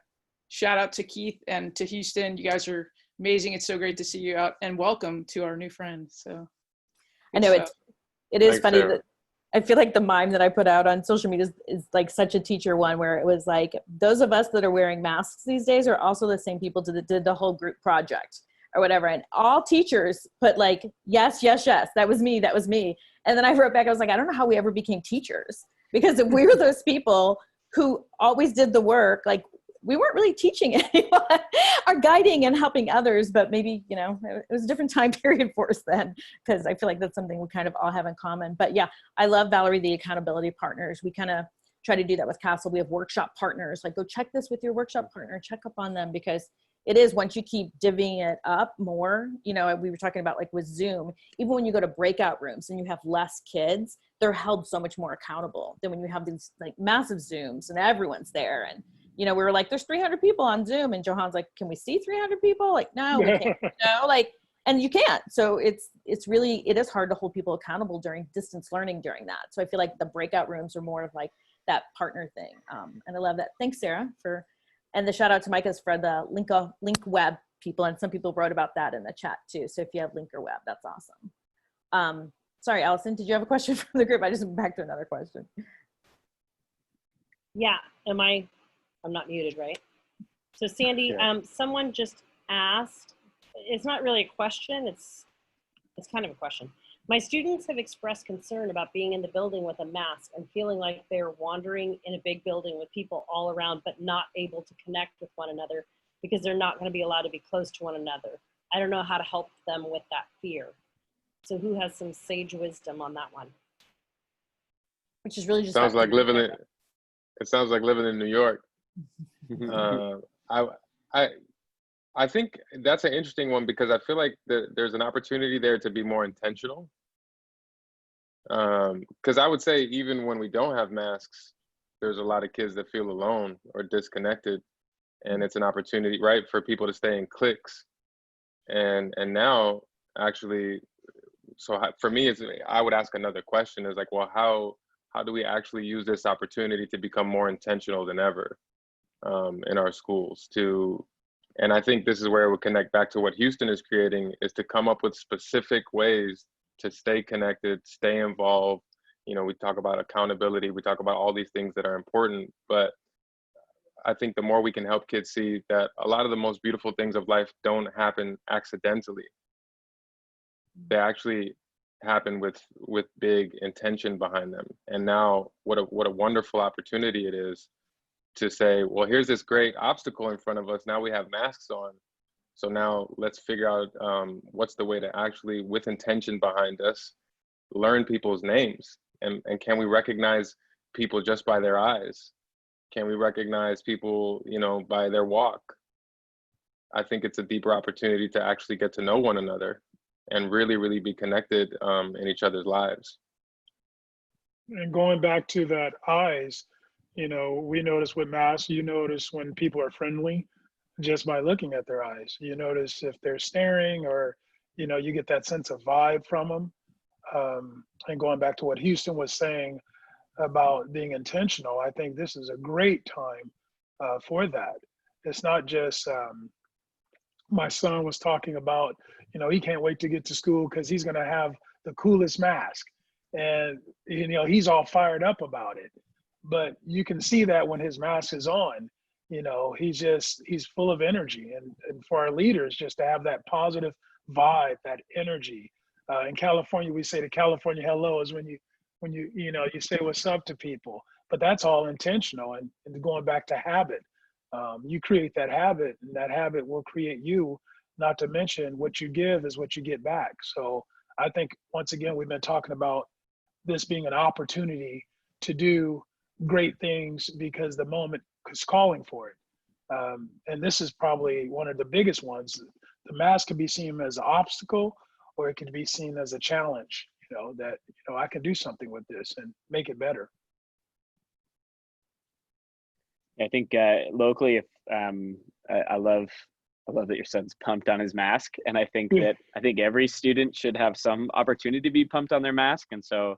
shout out to Keith and to Houston. You guys are amazing. It's so great to see you out, and welcome to our new friends. So I know it is Thanks, funny Sarah. that I feel like the mime that I put out on social media is like such a teacher one, where it was like, those of us that are wearing masks these days are also the same people that did the whole group project or whatever. And all teachers put like, yes, yes, yes, that was me. And then I wrote back, I was like, I don't know how we ever became teachers, because if we were those people who always did the work, like, we weren't really teaching anyone or guiding and helping others, but maybe, you know, it was a different time period for us then, because I feel like that's something we kind of all have in common. But yeah, I love, Valerie, the accountability partners. We kind of try to do that with Castle. We have workshop partners, like, go check this with your workshop partner, check up on them, because it is, once you keep divvying it up more, you know, we were talking about like with Zoom, even when you go to breakout rooms and you have less kids, they're held so much more accountable than when you have these like massive Zooms and everyone's there. And, you know, we were like, there's 300 people on Zoom, and Johan's like, can we see 300 people? Like, no, we can't, you know, like, and you can't. So it's really, it is hard to hold people accountable during distance learning during that. So I feel like the breakout rooms are more of like that partner thing. And I love that. Thanks, Sarah, and the shout out to Micah's for the link web people. And some people wrote about that in the chat too. So if you have link or web, that's awesome. Sorry, Allison, did you have a question from the group? I just went back to another question. Yeah, I'm not muted, right? So Sandy, Yeah. Someone just asked, it's not really a question, it's kind of a question. My students have expressed concern about being in the building with a mask and feeling like they're wandering in a big building with people all around, but not able to connect with one another because they're not going to be allowed to be close to one another. I don't know how to help them with that fear. So who has some sage wisdom on that one? Which is really just Sounds like living in, it sounds like living in New York. I think that's an interesting one, because I feel like there's an opportunity there to be more intentional. Because I would say even when we don't have masks, there's a lot of kids that feel alone or disconnected, and it's an opportunity, right, for people to stay in cliques. And now, actually, so for me, I would ask another question: is like, well, how do we actually use this opportunity to become more intentional than ever in our schools? And I think this is where it would connect back to what Houston is creating, is to come up with specific ways to stay connected, stay involved. You know, we talk about accountability, we talk about all these things that are important, but I think the more we can help kids see that a lot of the most beautiful things of life don't happen accidentally. They actually happen with big intention behind them. And now what a wonderful opportunity it is to say, well, here's this great obstacle in front of us. Now we have masks on. So now let's figure out what's the way to actually, with intention behind us, learn people's names. And can we recognize people just by their eyes? Can we recognize people, you know, by their walk? I think it's a deeper opportunity to actually get to know one another and really, really be connected in each other's lives. And going back to that eyes, you know, we notice with masks, you notice when people are friendly just by looking at their eyes. You notice if they're staring, or, you know, you get that sense of vibe from them. And going back to what Houston was saying about being intentional, I think this is a great time for that. It's not just, my son was talking about, you know, he can't wait to get to school because he's going to have the coolest mask. And, you know, he's all fired up about it. But you can see that when his mask is on, he's full of energy. And for our leaders, just to have that positive vibe, that energy. In California, we say the California hello is when you say what's up to people, but that's all intentional. And going back to habit, you create that habit, and that habit will create you. Not to mention, what you give is what you get back. So I think, once again, we've been talking about this being an opportunity to do great things because the moment is calling for it. And this is probably one of the biggest ones. The mask can be seen as an obstacle, or it can be seen as a challenge, that, I can do something with this and make it better. I think locally, if I love that your son's pumped on his mask, and I think every student should have some opportunity to be pumped on their mask. And so,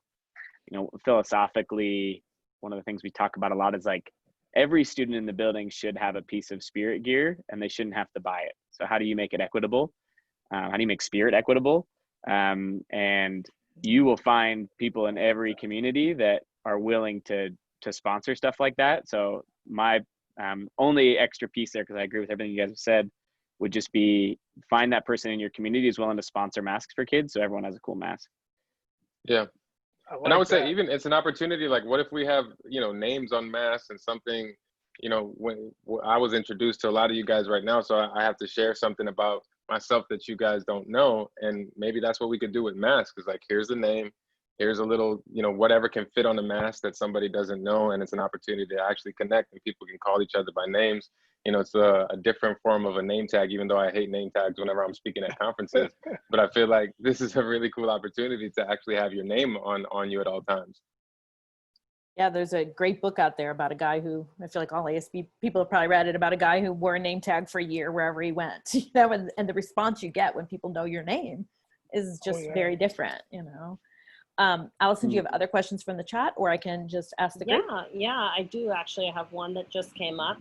philosophically, one of the things we talk about a lot is like every student in the building should have a piece of spirit gear, and they shouldn't have to buy it. So how do you make it equitable? How do you make spirit equitable? And you will find people in every community that are willing to sponsor stuff like that. So my only extra piece there, because I agree with everything you guys have said, would just be find that person in your community who's willing to sponsor masks for kids, so everyone has a cool mask. Yeah. And I would say, even it's an opportunity, like, what if we have, names on masks and something, when I was introduced to a lot of you guys right now, so I have to share something about myself that you guys don't know. And maybe that's what we could do with masks, is like, here's the name, here's a little, whatever can fit on the mask that somebody doesn't know. And it's an opportunity to actually connect, and people can call each other by names. It's a different form of a name tag, even though I hate name tags whenever I'm speaking at conferences. But I feel like this is a really cool opportunity to actually have your name on you at all times. Yeah, there's a great book out there about a guy who, I feel like all ASB people have probably read it, about a guy who wore a name tag for a year wherever he went. And the response you get when people know your name is just very different, Allison, do you have other questions from the chat, or I can just ask the group? Yeah, I do actually. I have one that just came up.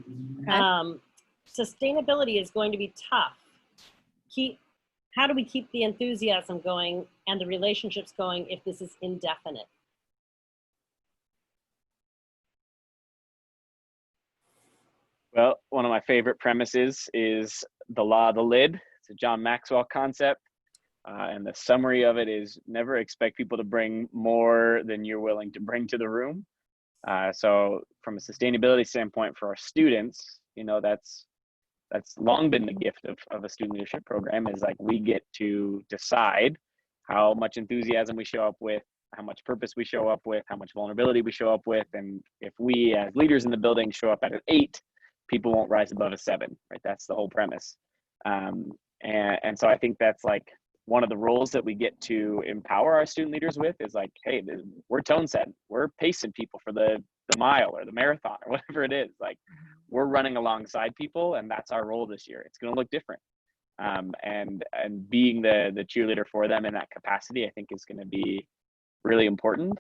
Okay. Sustainability is going to be tough. How do we keep the enthusiasm going and the relationships going if this is indefinite? Well, one of my favorite premises is the law of the lid. It's a John Maxwell concept. And the summary of it is, never expect people to bring more than you're willing to bring to the room. So from a sustainability standpoint for our students, that's long been the gift of a student leadership program, is like, we get to decide how much enthusiasm we show up with, how much purpose we show up with, how much vulnerability we show up with. And if we as leaders in the building show up at an 8, people won't rise above a 7, right? That's the whole premise. And so I think that's like one of the roles that we get to empower our student leaders with, is like, hey, we're tone setting, we're pacing people for the mile or the marathon or whatever it is. Like, we're running alongside people, and that's our role this year. It's going to look different. And being the cheerleader for them in that capacity, I think, is going to be really important.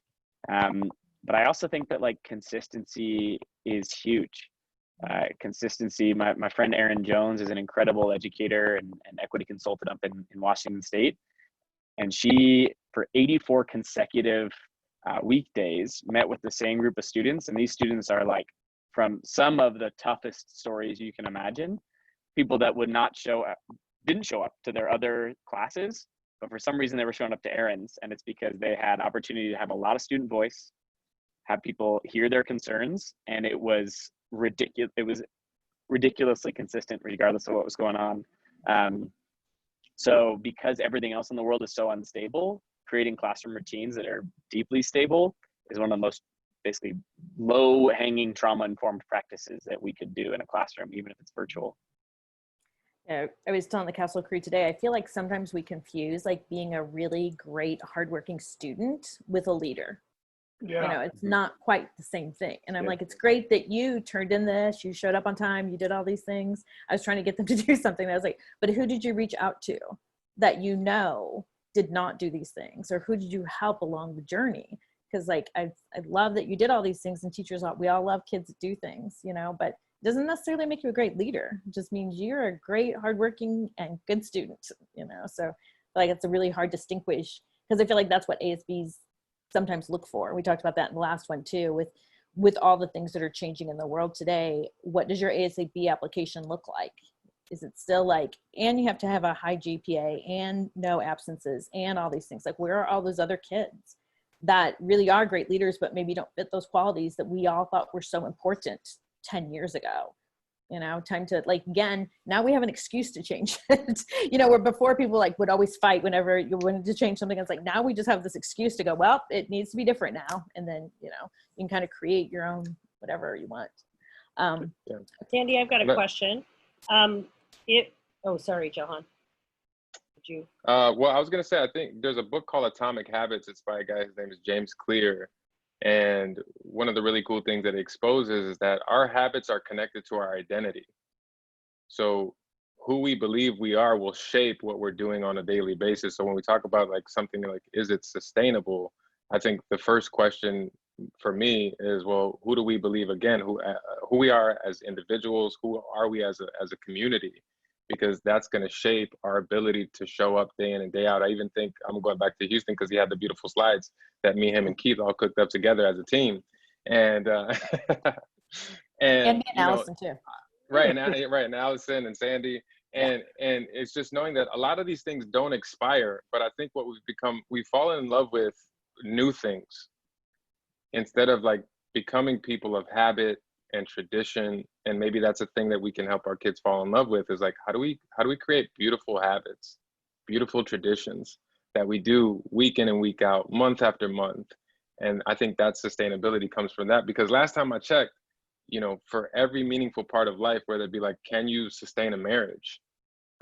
But I also think that, like, consistency is huge. Consistency. My friend Erin Jones is an incredible educator and equity consultant up in Washington State. And she, for 84 consecutive weekdays, met with the same group of students. And these students are like, from some of the toughest stories you can imagine, people that would not didn't show up to their other classes, but for some reason they were showing up to Erin's. And it's because they had opportunity to have a lot of student voice, have people hear their concerns, and it was ridiculous. It was ridiculously consistent regardless of what was going on. So because everything else in the world is so unstable, creating classroom routines that are deeply stable is one of the most basically low-hanging trauma-informed practices that we could do in a classroom, even if it's virtual. Yeah, I was telling the Castle crew today, I feel like sometimes we confuse like being a really great, hardworking student with a leader. Yeah. It's not quite the same thing. And I'm like, it's great that you turned in this, you showed up on time, you did all these things. I was trying to get them to do something. I was like, but who did you reach out to that did not do these things? Or who did you help along the journey? Because like, I love that you did all these things, and teachers, we all love kids that do things, but it doesn't necessarily make you a great leader. It just means you're a great, hardworking and good student, So like, it's a really hard to distinguish, because I feel like that's what ASBs sometimes look for. We talked about that in the last one too, with all the things that are changing in the world today, what does your ASAP application look like? Is it still like, and you have to have a high GPA and no absences and all these things? Like, where are all those other kids that really are great leaders, but maybe don't fit those qualities that we all thought were so important 10 years ago? You know, time to, like, again, now we have an excuse to change it. You know, where before people like would always fight whenever you wanted to change something. It's like, now we just have this excuse to go, well, it needs to be different now. And then, you know, you can kind of create your own, whatever you want. Sandy, I've got a question. Oh, sorry, Johan. Did you? Well, I was going to say, I think there's a book called Atomic Habits. It's by a guy, his name is James Clear. And one of the really cool things that it exposes is that our habits are connected to our identity. So who we believe we are will shape what we're doing on a daily basis. So when we talk about like something like, is it sustainable? I think the first question for me is, well, who do we believe, again, who we are as individuals, who are we as a community? Because that's going to shape our ability to show up day in and day out. I even think, I'm going back to Houston because he had the beautiful slides that me, him, and Keith all cooked up together as a team. And and me and Allison too. Right, and Allison and Sandy. And it's just knowing that a lot of these things don't expire, but I think what we've fallen in love with new things instead of like becoming people of habit and tradition. And maybe that's a thing that we can help our kids fall in love with, is like, how do we create beautiful habits, beautiful traditions that we do week in and week out, month after month. And I think that sustainability comes from that, because last time I checked, you know, for every meaningful part of life, whether it be like, can you sustain a marriage?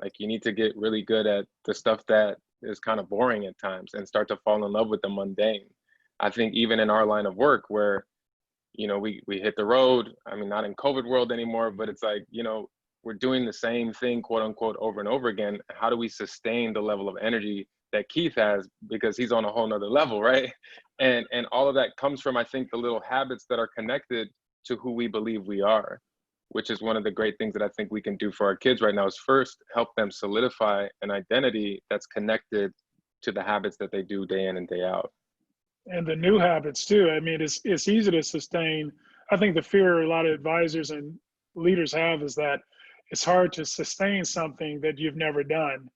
Like, you need to get really good at the stuff that is kind of boring at times and start to fall in love with the mundane. I think even in our line of work where, you know, we hit the road, I mean, not in COVID world anymore, but it's like, you know, we're doing the same thing, quote unquote, over and over again. How do we sustain the level of energy that Keith has, because he's on a whole nother level, right? And all of that comes from, I think, the little habits that are connected to who we believe we are, which is one of the great things that I think we can do for our kids right now, is first help them solidify an identity that's connected to the habits that they do day in and day out. And the new habits too. I mean, it's easy to sustain. I think the fear a lot of advisors and leaders have is that it's hard to sustain something that you've never done.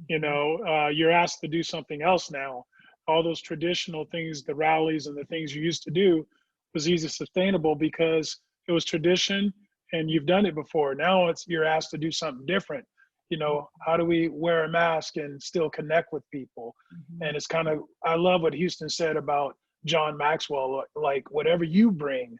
You know, you're asked to do something else now. All those traditional things, the rallies and the things you used to do, was easy sustainable because it was tradition and you've done it before. Now you're asked to do something different. You know, how do we wear a mask and still connect with people? And it's kind of, I love what Houston said about John Maxwell, like whatever you bring,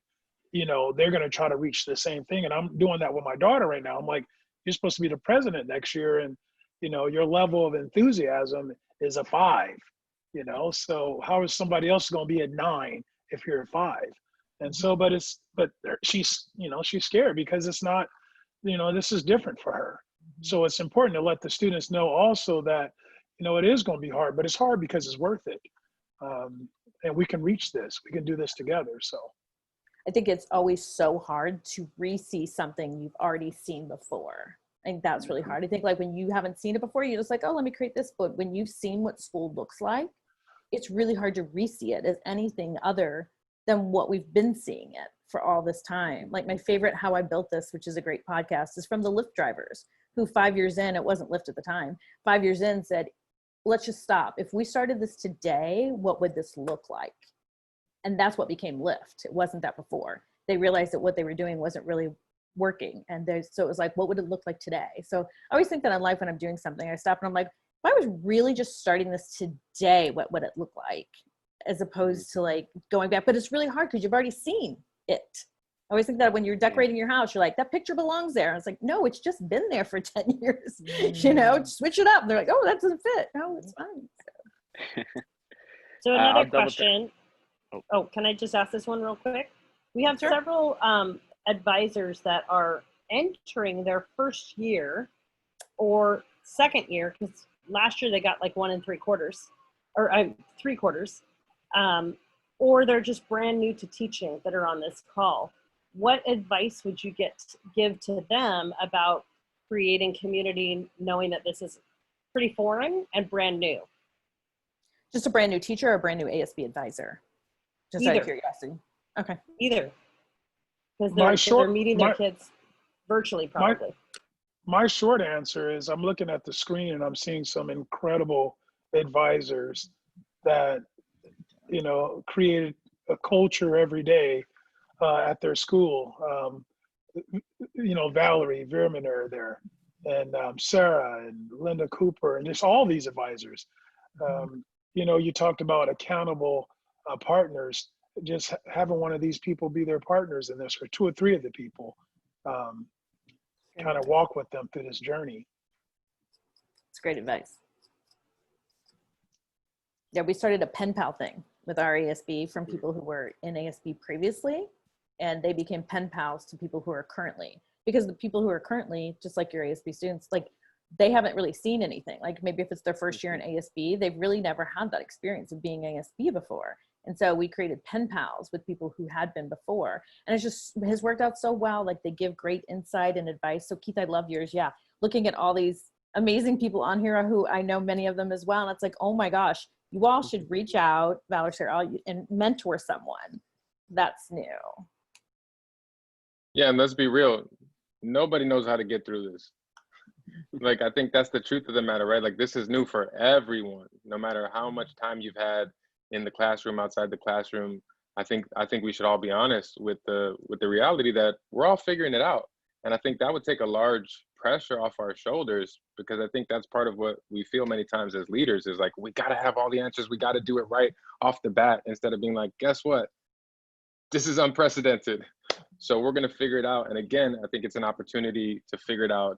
you know, they're going to try to reach the same thing. And I'm doing that with my daughter right now. I'm like, you're supposed to be the president next year. And, you know, your level of enthusiasm is a 5, you know, so how is somebody else going to be a 9 if you're a 5? And so, but she's, you know, she's scared because it's not, you know, this is different for her. So it's important to let the students know also that, you know, it is going to be hard, but it's hard because it's worth it. And we can reach this, we can do this together. So I think it's always so hard to re-see something you've already seen before. I think that's really hard. I think like when you haven't seen it before, you're just like, oh, let me create this. But when you've seen what school looks like, it's really hard to re-see it as anything other than what we've been seeing it for all this time. Like my favorite How I Built This, which is a great podcast, is from the Lyft drivers who 5 years in, it wasn't Lyft at the time, 5 years in said, let's just stop. If we started this today, what would this look like? And that's what became Lyft. It wasn't that before. They realized that what they were doing wasn't really working. And so it was like, what would it look like today? So I always think that in life when I'm doing something, I stop and I'm like, if I was really just starting this today, what would it look like? As opposed to like going back. But it's really hard because you've already seen it. I always think that when you're decorating your house, you're like, that picture belongs there. And it's like, no, it's just been there for 10 years. You know, switch it up. And they're like, oh, that doesn't fit. No, it's fine. So another question. Oh, can I just ask this one real quick? We have several advisors that are entering their first year or second year, because last year they got like 1 3/4 or 3/4, or they're just brand new to teaching that are on this call. What advice would you give to them about creating community, knowing that this is pretty foreign and brand new? Just a brand new teacher or a brand new ASB advisor? Just out of curiosity. Okay. Either. because My they're short meeting their my kids virtually my probably. my short answer is I'm looking at the screen and I'm seeing some incredible advisors that, you know, created a culture every day at their school. You know, Valerie Veerman are there, and Sarah and Linda Cooper, and just all these advisors. You know, you talked about accountable partners. Just having one of these people be their partners in this, or two or three of the people, kind of walk with them through this journey. It's great advice. Yeah, we started a pen pal thing with our ASB from people who were in ASB previously, and they became pen pals to people who are currently, because the people who are currently, just like your ASB students, like they haven't really seen anything. Like maybe if it's their first year in ASB, they've really never had that experience of being ASB before. And so we created pen pals with people who had been before. And it's just has worked out so well. Like they give great insight and advice. So Keith, I love yours. Yeah. Looking at all these amazing people on here who I know many of them as well. And it's like, oh my gosh, you all should reach out, Valerie, Sarah, and mentor someone that's new. Yeah, and let's be real. Nobody knows how to get through this. Like, I think that's the truth of the matter, right? Like, this is new for everyone, no matter how much time you've had in the classroom, outside the classroom. I think we should all be honest with the reality that we're all figuring it out. And I think that would take a large pressure off our shoulders, because I think that's part of what we feel many times as leaders is like, we got to have all the answers. We got to do it right off the bat, instead of being like, guess what? This is unprecedented. So we're going to figure it out. And again, I think it's an opportunity to figure it out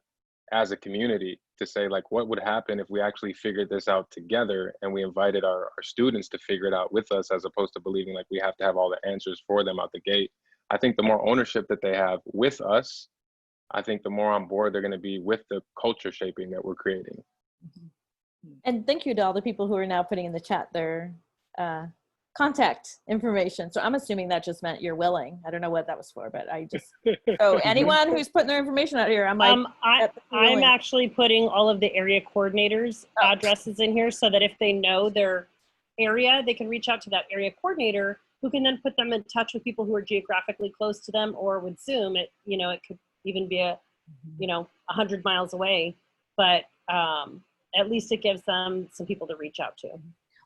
as a community, to say like, what would happen if we actually figured this out together and we invited our students to figure it out with us, as opposed to believing like we have to have all the answers for them out the gate. I think the more ownership that they have with us, I think the more on board they're going to be with the culture shaping that we're creating. And thank you to all the people who are now putting in the chat their contact information. So I'm assuming that just meant you're willing. I don't know what that was for, but I just, so anyone who's putting their information out here, I'm like, I'm actually putting all of the area coordinators addresses in here, so that if they know their area, they can reach out to that area coordinator, who can then put them in touch with people who are geographically close to them, or with Zoom, it could even be 100 miles away, but at least it gives them some people to reach out to.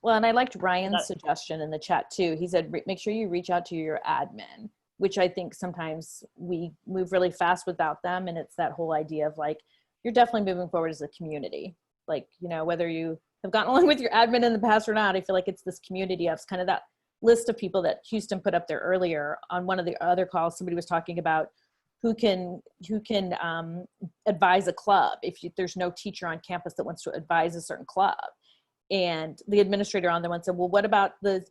Well, and I liked Ryan's suggestion in the chat too. He said, make sure you reach out to your admin, which I think sometimes we move really fast without them. And it's that whole idea of like, you're definitely moving forward as a community. Like, whether you have gotten along with your admin in the past or not, I feel like it's this community of kind of that list of people that Houston put up there earlier. On one of the other calls, somebody was talking about who can advise a club if there's no teacher on campus that wants to advise a certain club. And the administrator on the one said, well, what about one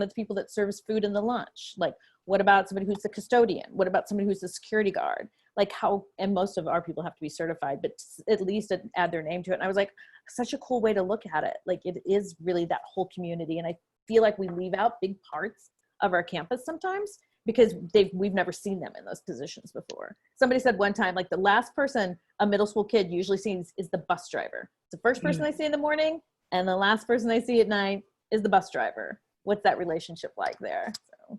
of the people that serves food in the lunch? Like, what about somebody who's the custodian? What about somebody who's the security guard? Like and most of our people have to be certified, but at least add their name to it. And I was like, such a cool way to look at it. Like, it is really that whole community. And I feel like we leave out big parts of our campus sometimes, because we've never seen them in those positions before. Somebody said one time, like, the last person a middle school kid usually sees is the bus driver. It's the first person they see in the morning, and the last person they see at night is the bus driver. What's that relationship like there? So,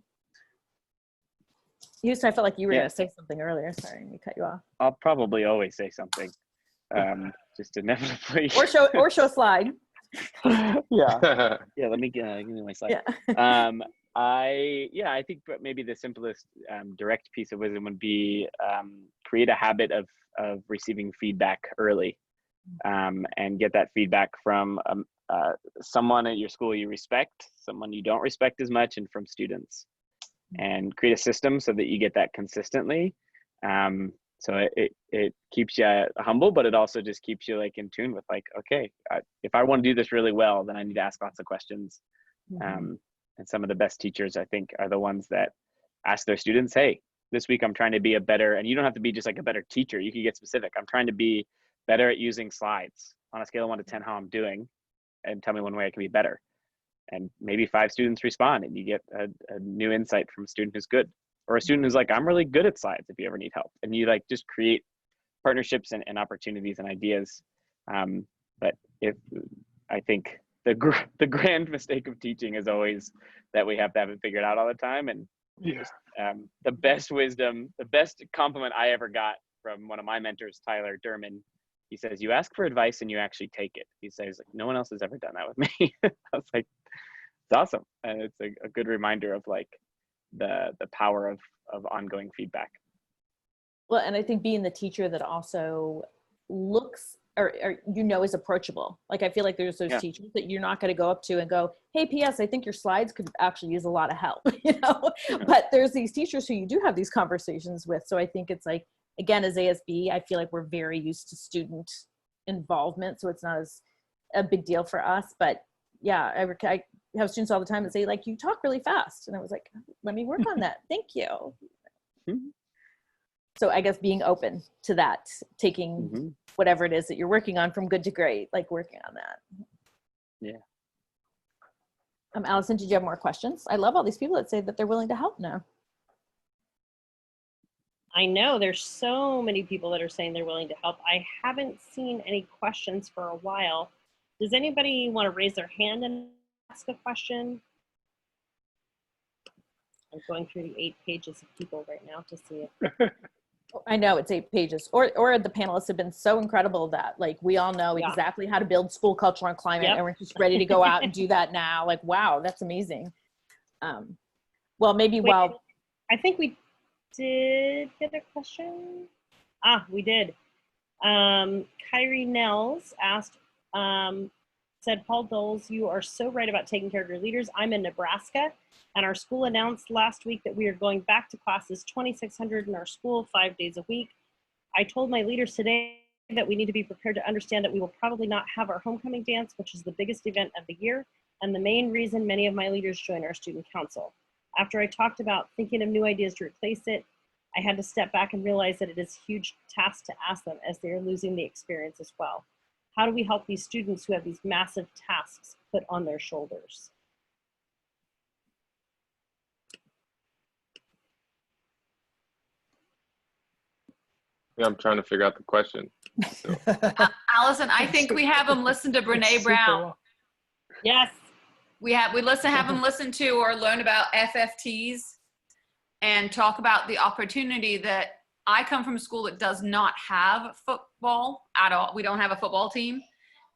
Houston, I felt like you were going to say something earlier. Sorry, we cut you off. I'll probably always say something, just inevitably. Or show a slide. Yeah. Let me give me my slide. Yeah. I think maybe the simplest direct piece of wisdom would be create a habit of receiving feedback early, and get that feedback from someone at your school you respect, someone you don't respect as much, and from students, and create a system so that you get that consistently. So it keeps you humble, but it also just keeps you like in tune with like, okay, if I want to do this really well, then I need to ask lots of questions. And some of the best teachers, I think, are the ones that ask their students, hey, this week I'm trying to be a better, and you don't have to be just like a better teacher. You can get specific. I'm trying to be better at using slides on a scale of 1 to 10, how I'm doing, and tell me one way I can be better. And maybe 5 students respond, and you get a new insight from a student who's good, or a student who's like, I'm really good at slides if you ever need help. And you like just create partnerships and opportunities and ideas. But I think the grand mistake of teaching is always that we have to have it figured out all the time, and just the best wisdom, the best compliment I ever got from one of my mentors, Tyler Durman. He says, you ask for advice and you actually take it. He says, like, no one else has ever done that with me. I was like, it's awesome. And it's a good reminder of like the power of ongoing feedback. Well, and I think being the teacher that also looks or is approachable. Like I feel like there's those teachers that you're not going to go up to and go, hey, PS, I think your slides could actually use a lot of help, But there's these teachers who you do have these conversations with. So I think it's like, again, as ASB, I feel like we're very used to student involvement. So it's not as a big deal for us. But yeah, I have students all the time that say, like, you talk really fast. And I was like, let me work on that. Thank you. So I guess being open to that, taking whatever it is that you're working on from good to great, like working on that. Yeah. Allison, did you have more questions? I love all these people that say that they're willing to help now. I know there's so many people that are saying they're willing to help. I haven't seen any questions for a while. Does anybody want to raise their hand and ask a question? I'm going through the 8 pages of people right now to see it. I know it's 8 pages. Or the panelists have been so incredible that like we all know exactly how to build school culture and climate, and we're just ready to go out and do that now. Like, wow, that's amazing. Well, maybe I think we did get a question. We did. Kyrie Nels asked, said, Paul Doles, you are so right about taking care of your leaders. I'm in Nebraska, and our school announced last week that we are going back to classes 2,600 in our school 5 days a week. I told my leaders today that we need to be prepared to understand that we will probably not have our homecoming dance, which is the biggest event of the year, and the main reason many of my leaders join our student council. After I talked about thinking of new ideas to replace it, I had to step back and realize that it is a huge task to ask them as they are losing the experience as well. How do we help these students who have these massive tasks put on their shoulders? Yeah, I'm trying to figure out the question. So. Allison, I think we have them listen to Brene Brown. Yes. We have them listen to or learn about FFTs and talk about the opportunity that I come from a school that does not have football at all. We don't have a football team.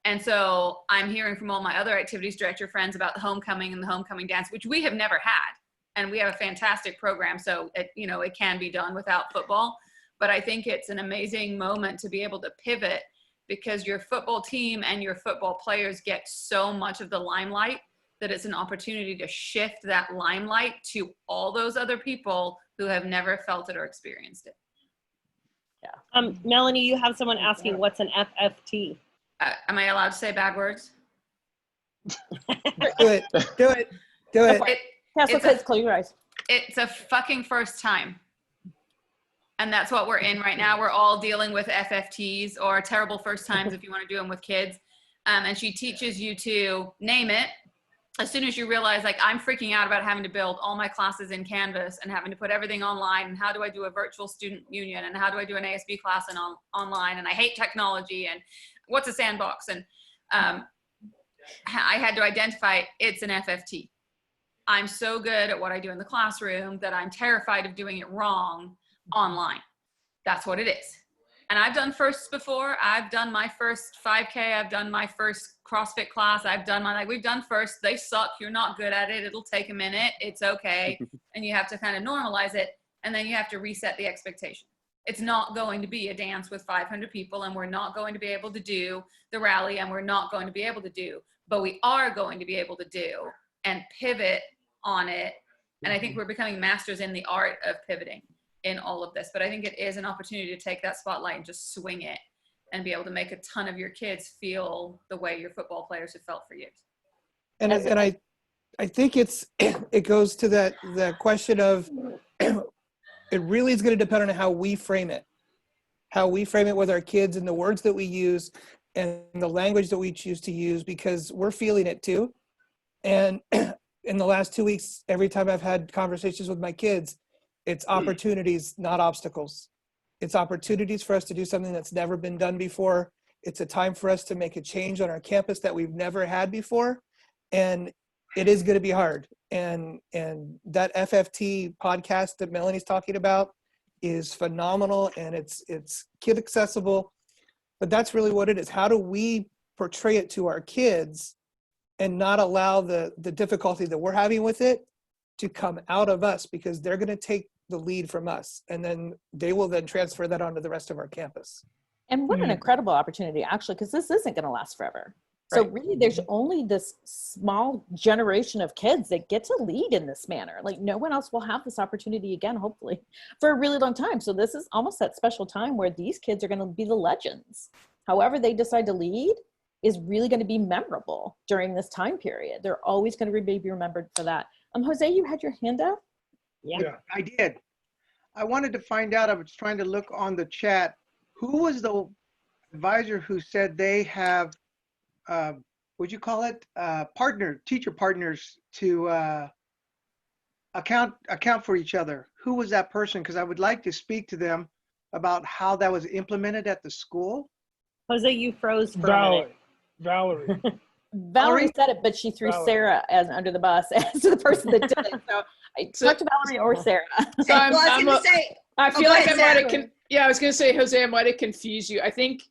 And so I'm hearing from all my other activities director friends about the homecoming and the homecoming dance, which we have never had. And we have a fantastic program. So it can be done without football. But I think it's an amazing moment to be able to pivot because your football team and your football players get so much of the limelight that it's an opportunity to shift that limelight to all those other people who have never felt it or experienced it. Yeah. Melanie, you have someone asking what's an FFT? Am I allowed to say bad words? Do it. Close your eyes. It's a fucking first time. And that's what we're in right now. We're all dealing with FFTs or terrible first times if you want to do them with kids. And she teaches you to name it. As soon as you realize, like, I'm freaking out about having to build all my classes in Canvas and having to put everything online, and how do I do a virtual student union, and how do I do an ASB class and online, and I hate technology, and what's a sandbox? And I had to identify it's an FFT. I'm so good at what I do in the classroom that I'm terrified of doing it wrong online. That's what it is. And I've done firsts before. I've done my first 5K. I've done my first CrossFit class. We've done firsts. They suck. You're not good at it. It'll take a minute. It's okay. And you have to kind of normalize it. And then you have to reset the expectation. It's not going to be a dance with 500 people, and we're not going to be able to do the rally, and we're not going to be able to do, but we are going to be able to do and pivot on it. And I think we're becoming masters in the art of pivoting in all of this, but I think it is an opportunity to take that spotlight and just swing it and be able to make a ton of your kids feel the way your football players have felt for years. And I think it goes to that question of it really is going to depend on how we frame it with our kids and the words that we use and the language that we choose to use, because we're feeling it too. And in the last 2 weeks, every time I've had conversations with my kids, it's opportunities, not obstacles. It's opportunities for us to do something that's never been done before. It's a time for us to make a change on our campus that we've never had before. And it is going to be hard. And that FFT podcast that Melanie's talking about is phenomenal, and it's kid accessible, but that's really what it is. How do we portray it to our kids and not allow the difficulty that we're having with it to come out of us, because they're going to take the lead from us, and then they will then transfer that onto the rest of our campus. And what an incredible opportunity, actually, because this isn't going to last forever. So really, there's only this small generation of kids that get to lead in this manner. Like, no one else will have this opportunity again, hopefully, for a really long time. So this is almost that special time where these kids are going to be the legends. However they decide to lead is really going to be memorable during this time period. They're always going to be remembered for that. Jose, you had your hand up? Yeah. I did. I wanted to find out, I was trying to look on the chat, who was the advisor who said they have, what'd you call it? Teacher partners to account for each other. Who was that person? Because I would like to speak to them about how that was implemented at the school. Jose, you froze for a minute. Valerie. Valerie said it, but she threw Sarah as under the bus as the person that did it. So I talked to Valerie or Sarah. So I feel like I might have, I was going to say, Jose, I might have confused you. I think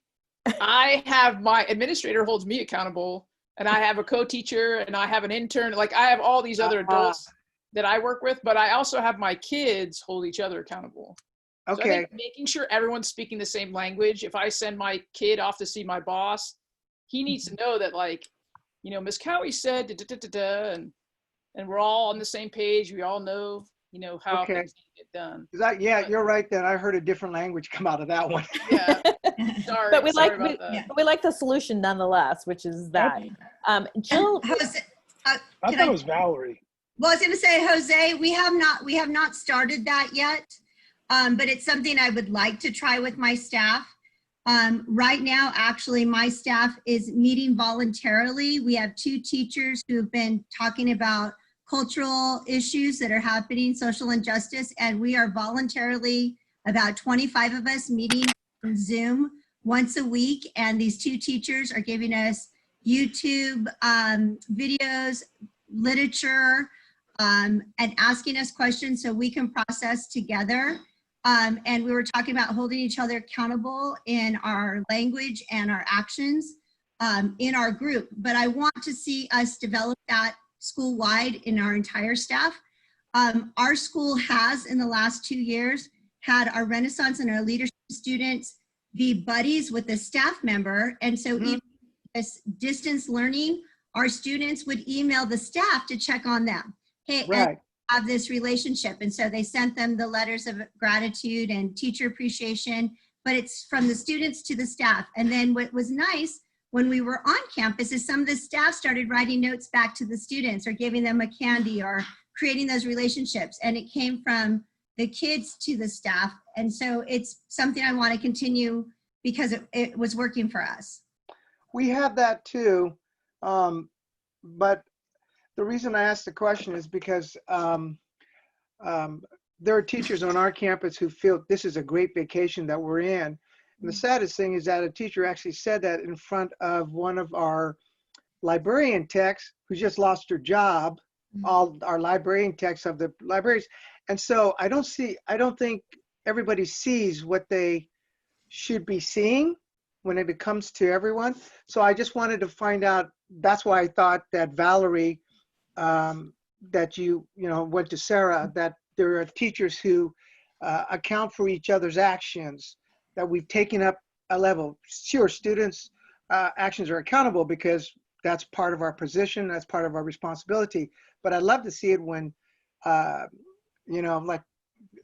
I have my administrator holds me accountable, and I have a co-teacher, and I have an intern. Like, I have all these other adults that I work with, but I also have my kids hold each other accountable. Okay. So I think making sure everyone's speaking the same language. If I send my kid off to see my boss, he needs to know that, like, you know, Miss Cowie said, and we're all on the same page. We all know, you know, how things get done. You're right. Then I heard a different language come out of that one. Yeah. Sorry. But we we like the solution nonetheless, which is that. Jill, I thought it was Valerie. Well, I was going to say, Jose, we have not started that yet, but it's something I would like to try with my staff. Right now, actually, my staff is meeting voluntarily. We have 2 teachers who have been talking about cultural issues that are happening, social injustice, and we are voluntarily, about 25 of us, meeting on Zoom once a week. And these 2 teachers are giving us YouTube videos, literature, and asking us questions so we can process together. And we were talking about holding each other accountable in our language and our actions in our group. But I want to see us develop that school-wide in our entire staff. Our school has, in the last 2 years, had our Renaissance and our leadership students be buddies with a staff member. And so even this distance learning, our students would email the staff to check on them. Hey, and have this relationship. And so they sent them the letters of gratitude and teacher appreciation, but it's from the students to the staff. And then what was nice when we were on campus is some of the staff started writing notes back to the students or giving them a candy or creating those relationships. And it came from the kids to the staff. And so it's something I want to continue because it was working for us. We have that too. But the reason I asked the question is because there are teachers on our campus who feel this is a great vacation that we're in. And the saddest thing is that a teacher actually said that in front of one of our librarian techs who just lost her job, all our librarian techs of the libraries. And so I don't think everybody sees what they should be seeing when it comes to everyone. So I just wanted to find out, that's why I thought that Valerie, that you went to Sarah, that there are teachers who account for each other's actions, that we've taken up a level. Sure, students' actions are accountable because that's part of our position, that's part of our responsibility. But I'd love to see it when, like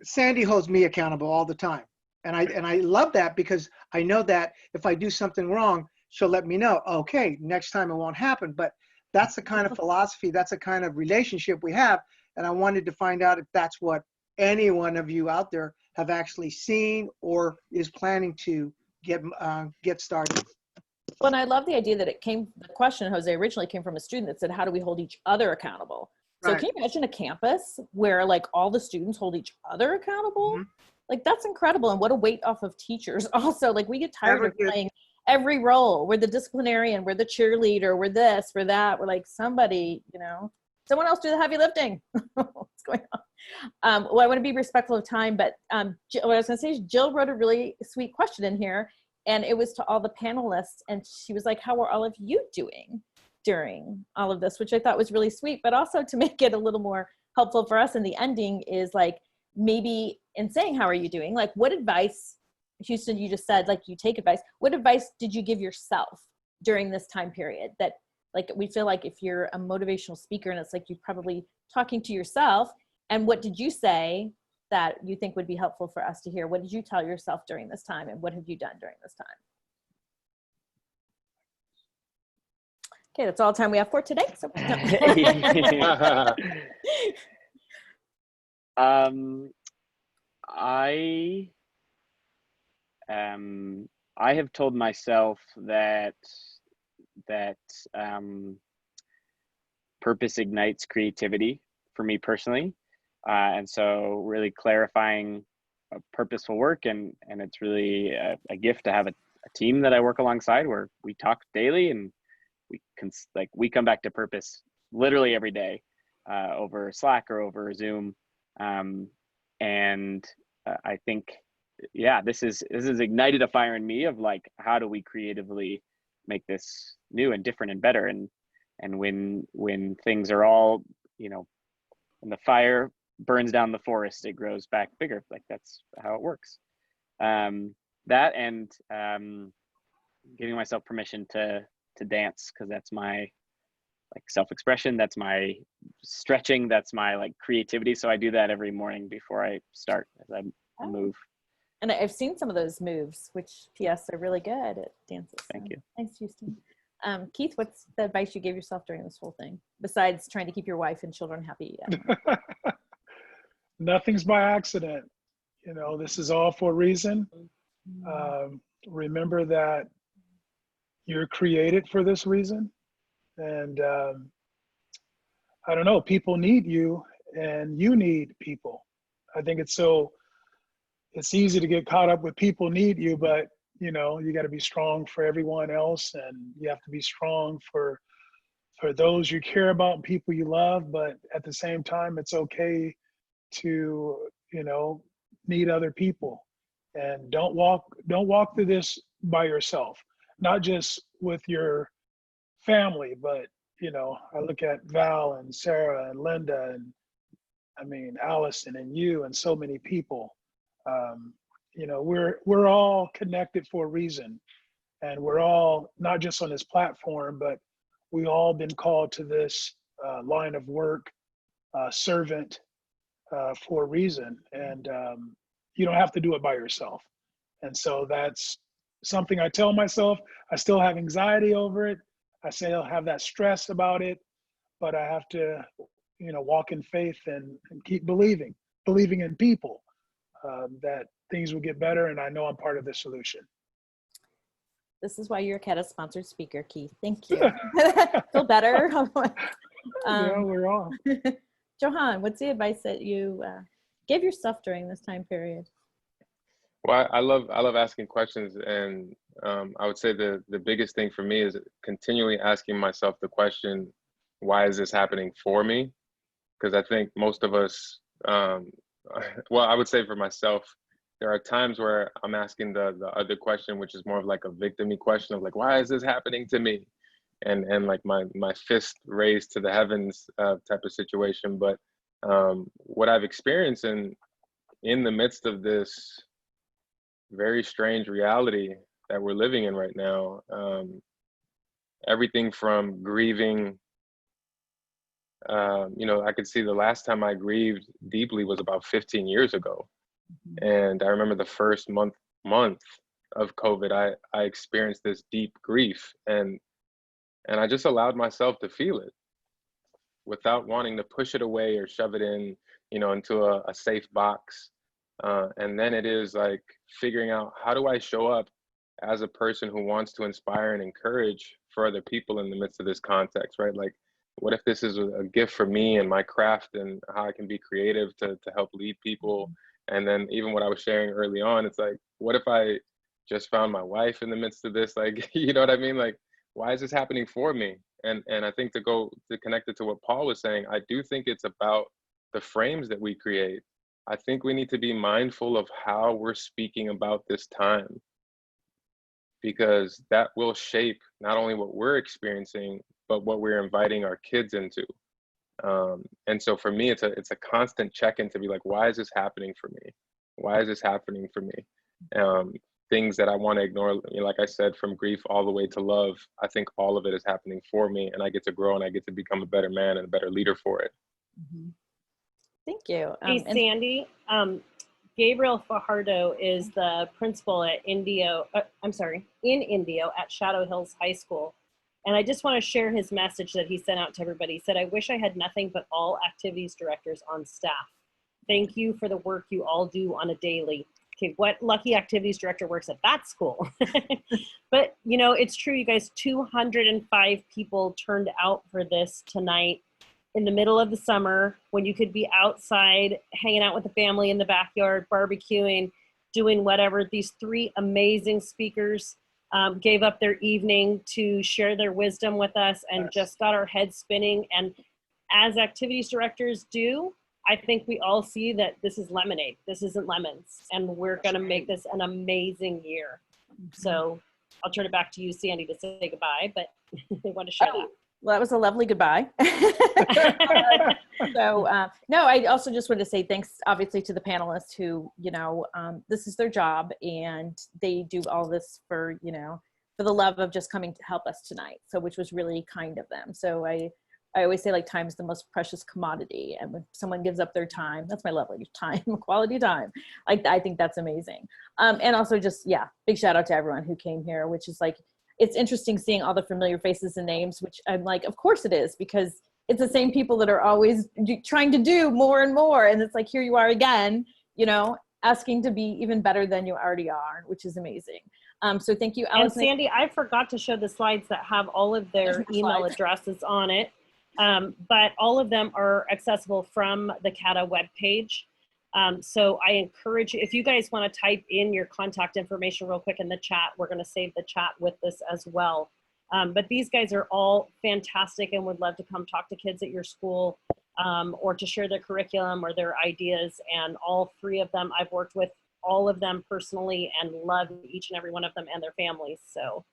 Sandy holds me accountable all the time. And I love that because I know that if I do something wrong, she'll let me know, okay, next time it won't happen. But that's the kind of philosophy, that's the kind of relationship we have. And I wanted to find out if that's what any one of you out there have actually seen or is planning to get started. Well, and I love the idea that the question, Jose, originally came from a student that said, how do we hold each other accountable? So can you imagine a campus where like all the students hold each other accountable? Like that's incredible. And what a weight off of teachers. Also, like we get tired of playing every role. We're the disciplinarian, we're the cheerleader, we're this, we're that. We're like somebody, someone else do the heavy lifting. What's going on? Well, I want to be respectful of time, but what I was going to say is Jill wrote a really sweet question in here, and it was to all the panelists, and she was like, how are all of you doing during all of this, which I thought was really sweet, but also to make it a little more helpful for us in the ending is like, maybe in saying, how are you doing? Like, what advice, Houston, you just said, like, you take advice. What advice did you give yourself during this time period that, like, we feel like if you're a motivational speaker and it's like you're probably talking to yourself, and what did you say that you think would be helpful for us to hear? What did you tell yourself during this time, and what have you done during this time? Okay, that's all the time we have for today. So I have told myself that purpose ignites creativity for me personally, and so really clarifying purposeful work, and it's really a gift to have a team that I work alongside where we talk daily, and we come back to purpose literally every day over Slack or over Zoom, and I think, yeah, this has ignited a fire in me of like, how do we creatively make this new and different and better, and when things are all, when the fire burns down the forest, it grows back bigger. Like, that's how it works. That and giving myself permission to dance, because that's my like self-expression, that's my stretching, that's my like creativity. So I do that every morning before I start as I move. And I've seen some of those moves, which PS are really good at dances. Thank you. Thanks, Houston. Keith, what's the advice you gave yourself during this whole thing, besides trying to keep your wife and children happy? Nothing's by accident. This is all for a reason. Remember that you're created for this reason. And I don't know, people need you and you need people. I think it's easy to get caught up with people need you, but you got to be strong for everyone else, and you have to be strong for those you care about and people you love. But at the same time, it's okay to need other people, and don't walk through this by yourself, not just with your family, but I look at Val and Sarah and Linda, and I mean Allison and you and so many people. We're all connected for a reason, and we're all not just on this platform, but we all been called to this line of work, servant, for a reason, and you don't have to do it by yourself. And so that's something I tell myself. I still have anxiety over it. I still have that stress about it, but I have to, walk in faith and keep believing in people, that things will get better, and I know I'm part of the solution. This is why you're a CADA sponsored speaker, Keith. Thank you. Feel better? Yeah, we're all. Johan, what's the advice that you gave yourself during this time period? Well, I love asking questions, and I would say the biggest thing for me is continually asking myself the question, why is this happening for me? Because I think most of us, well, I would say for myself, there are times where I'm asking the other question, which is more of like a victim-y question of like, why is this happening to me? And like my fist raised to the heavens type of situation. But what I've experienced in the midst of this very strange reality that we're living in right now, everything from grieving, I could see the last time I grieved deeply was about 15 years ago. And I remember the first month of COVID, I experienced this deep grief, and I just allowed myself to feel it without wanting to push it away or shove it in, into a safe box. And then it is like figuring out, how do I show up as a person who wants to inspire and encourage for other people in the midst of this context, right? Like, what if this is a gift for me and my craft, and how I can be creative to help lead people? And then even what I was sharing early on, it's like, what if I just found my wife in the midst of this? Like, you know what I mean? Like, why is this happening for me? And I think to connect it to what Paul was saying, I do think it's about the frames that we create. I think we need to be mindful of how we're speaking about this time, because that will shape not only what we're experiencing, but what we're inviting our kids into. And so for me, it's a constant check-in to be like, why is this happening for me? Why is this happening for me? Things that I want to ignore, you know, like I said, from grief all the way to love, I think all of it is happening for me, and I get to grow and I get to become a better man and a better leader for it. Thank you. Hey, Sandy, Gabriel Fajardo is the principal at in Indio at Shadow Hills High School. And I just want to share his message that he sent out to everybody. He said, I wish I had nothing but all activities directors on staff. Thank you for the work you all do on a daily. Okay, what lucky activities director works at that school? But, you know, it's true, you guys, 205 people turned out for this tonight in the middle of the summer when you could be outside hanging out with the family in the backyard, barbecuing, doing whatever. These three amazing speakers gave up their evening to share their wisdom with us and just got our heads spinning. And as activities directors do, I think we all see that this is lemonade. This isn't lemons. And we're going to make this an amazing year. So I'll turn it back to you, Sandy, to say goodbye, but they want to share that. Well, that was a lovely goodbye. No, I also just wanted to say thanks, obviously, to the panelists who, you know, this is their job and they do all this for, you know, for the love of just coming to help us tonight. So, which was really kind of them. So I always say, like, time is the most precious commodity. And when someone gives up their time, that's my lovely time, quality time. Like, I think that's amazing. And also just, yeah, big shout out to everyone who came here, which is like, it's interesting seeing all the familiar faces and names, which I'm like, of course it is, because it's the same people that are always trying to do more and more. And it's like, here you are again, you know, asking to be even better than you already are, which is amazing. So thank you, Allison. And Sandy, I forgot to show the slides that have all of their email addresses on it. But all of them are accessible from the CADA webpage. So I encourage you, if you guys want to type in your contact information real quick in the chat, we're going to save the chat with this as well. But these guys are all fantastic and would love to come talk to kids at your school or to share their curriculum or their ideas. And all three of them, I've worked with all of them personally and love each and every one of them and their families. So.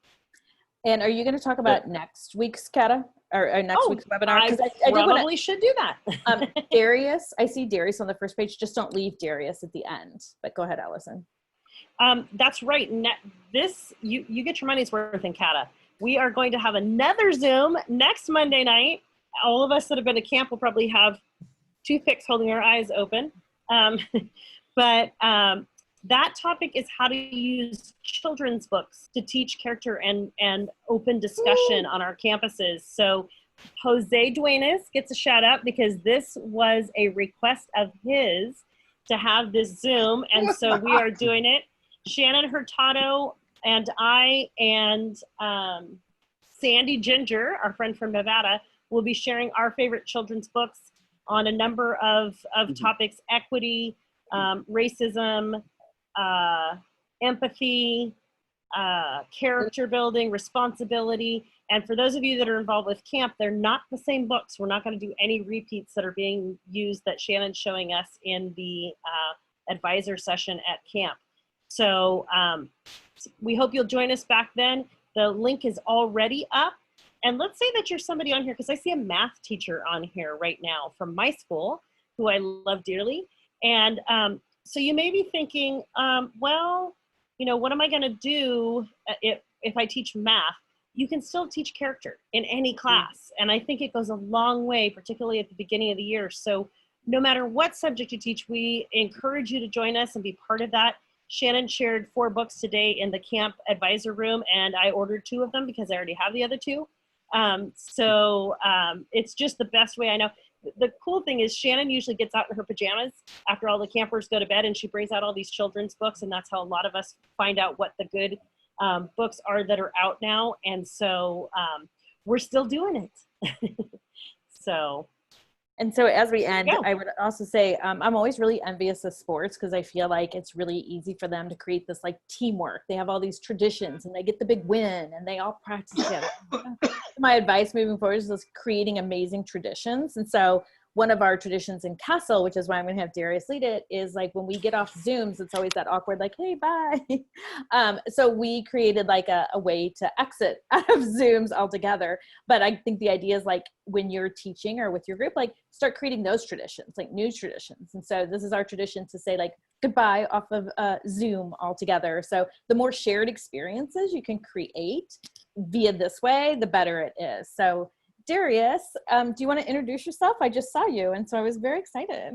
And are you going to talk about next week's CADA or next week's webinar? I probably should do that. Darius, I see Darius on the first page. Just don't leave Darius at the end. But go ahead, Allison. That's right. You get your money's worth in CADA. We are going to have another Zoom next Monday night. All of us that have been to camp will probably have toothpicks holding our eyes open. That topic is how to use children's books to teach character and open discussion on our campuses. So Jose Duenas gets a shout out because this was a request of his to have this Zoom. And so we are doing it. Shannon Hurtado and I and Sandy Ginger, our friend from Nevada, will be sharing our favorite children's books on a number of topics: equity, racism, empathy, character building, responsibility. And for those of you that are involved with camp, they're not the same books. We're not going to do any repeats that are being used that Shannon's showing us in the advisor session at camp. So we hope you'll join us back then. The link is already up. And let's say that you're somebody on here, because I see a math teacher on here right now from my school, who I love dearly. And so you may be thinking, well, you know, what am I going to do if I teach math? You can still teach character in any class. And I think it goes a long way, particularly at the beginning of the year. So no matter what subject you teach, we encourage you to join us and be part of that. Shannon shared 4 books today in the camp advisor room, and I ordered 2 of them because I already have the other 2. It's just the best way I know. The cool thing is Shannon usually gets out in her pajamas after all the campers go to bed, and she brings out all these children's books, and that's how a lot of us find out what the good books are that are out now. And so we're still doing it. So And so as we end, Yeah. I would also say I'm always really envious of sports because I feel like it's really easy for them to create this like teamwork. They have all these traditions and they get the big win and they all practice together. My advice moving forward is just creating amazing traditions. And so one of our traditions in Castle, which is why I'm going to have Darius lead it, is like when we get off Zooms, it's always that awkward, like, hey, bye. So we created like a way to exit out of Zooms altogether. But I think the idea is like when you're teaching or with your group, like start creating those traditions, like new traditions. And so this is our tradition to say like goodbye off of Zoom altogether. So the more shared experiences you can create via this way, the better it is. So Darius, do you want to introduce yourself? I just saw you, and so I was very excited.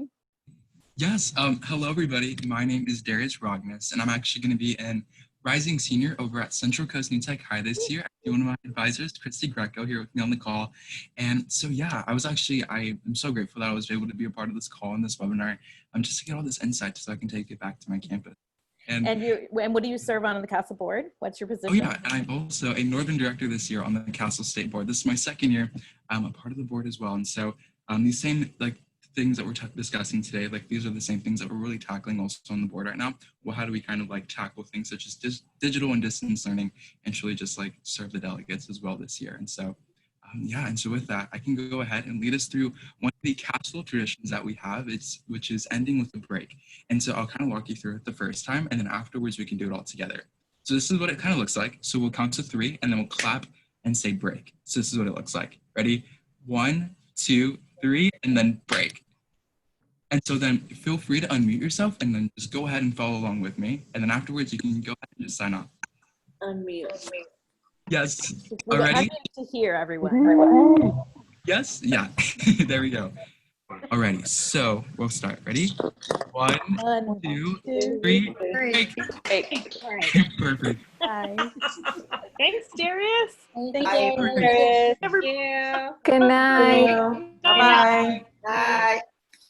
Yes. Hello, everybody. My name is Darius Rognes, and I'm actually going to be an rising senior over at Central Coast New Tech High this year. One of my advisors, Christy Greco, here with me on the call. And so, yeah, I'm so grateful that I was able to be a part of this call and this webinar, just to get all this insight so I can take it back to my campus. And what do you serve on the Castle board? What's your position? Oh yeah, and I'm also a Northern Director this year on the Castle State Board. This is my second year. I'm a part of the board as well. And so these same like things that we're discussing today, like these are the same things that we're really tackling also on the board right now. Well, how do we kind of like tackle things such as digital and distance learning and truly just like serve the delegates as well this year? And so yeah, and so with that, I can go ahead and lead us through one of the Castle traditions that we have, which is ending with a break. And so I'll kind of walk you through it the first time, and then afterwards we can do it all together. So this is what it kind of looks like. So we'll count to 3, and then we'll clap and say break. So this is what it looks like. Ready? 1, 2, 3, and then break. And so then feel free to unmute yourself, and then just go ahead and follow along with me. And then afterwards you can go ahead and just sign off. Unmute. Yes. We're Already? happy to hear everyone. Yes? Yeah. There we go. Alrighty, so we'll start. Ready? 1, 2, 3, break. Perfect. Bye. Thanks, Darius. Thank you, Darius. Good night. Bye. Bye.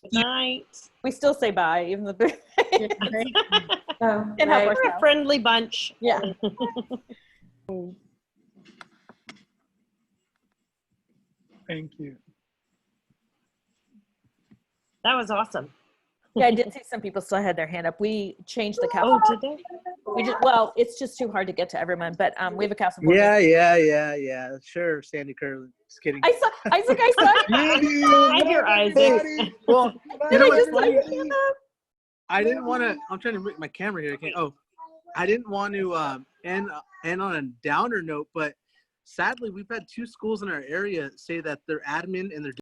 Good night. We still say bye, even though can't help We're a ourselves. friendly bunch. Yeah. Thank you. That was awesome. Yeah, I did see some people still had their hand up. We changed the Castle. Oh, did they? Well, it's just too hard to get to everyone, but we have a Castle board. Yeah. Sure, Sandy Curlin. Just kidding. I saw you. I hear Isaac. Well, Did I just funny? I didn't want to. I'm trying to make my camera here. I didn't want to end on a downer note, but sadly, we've had 2 schools in our area say that their admin and their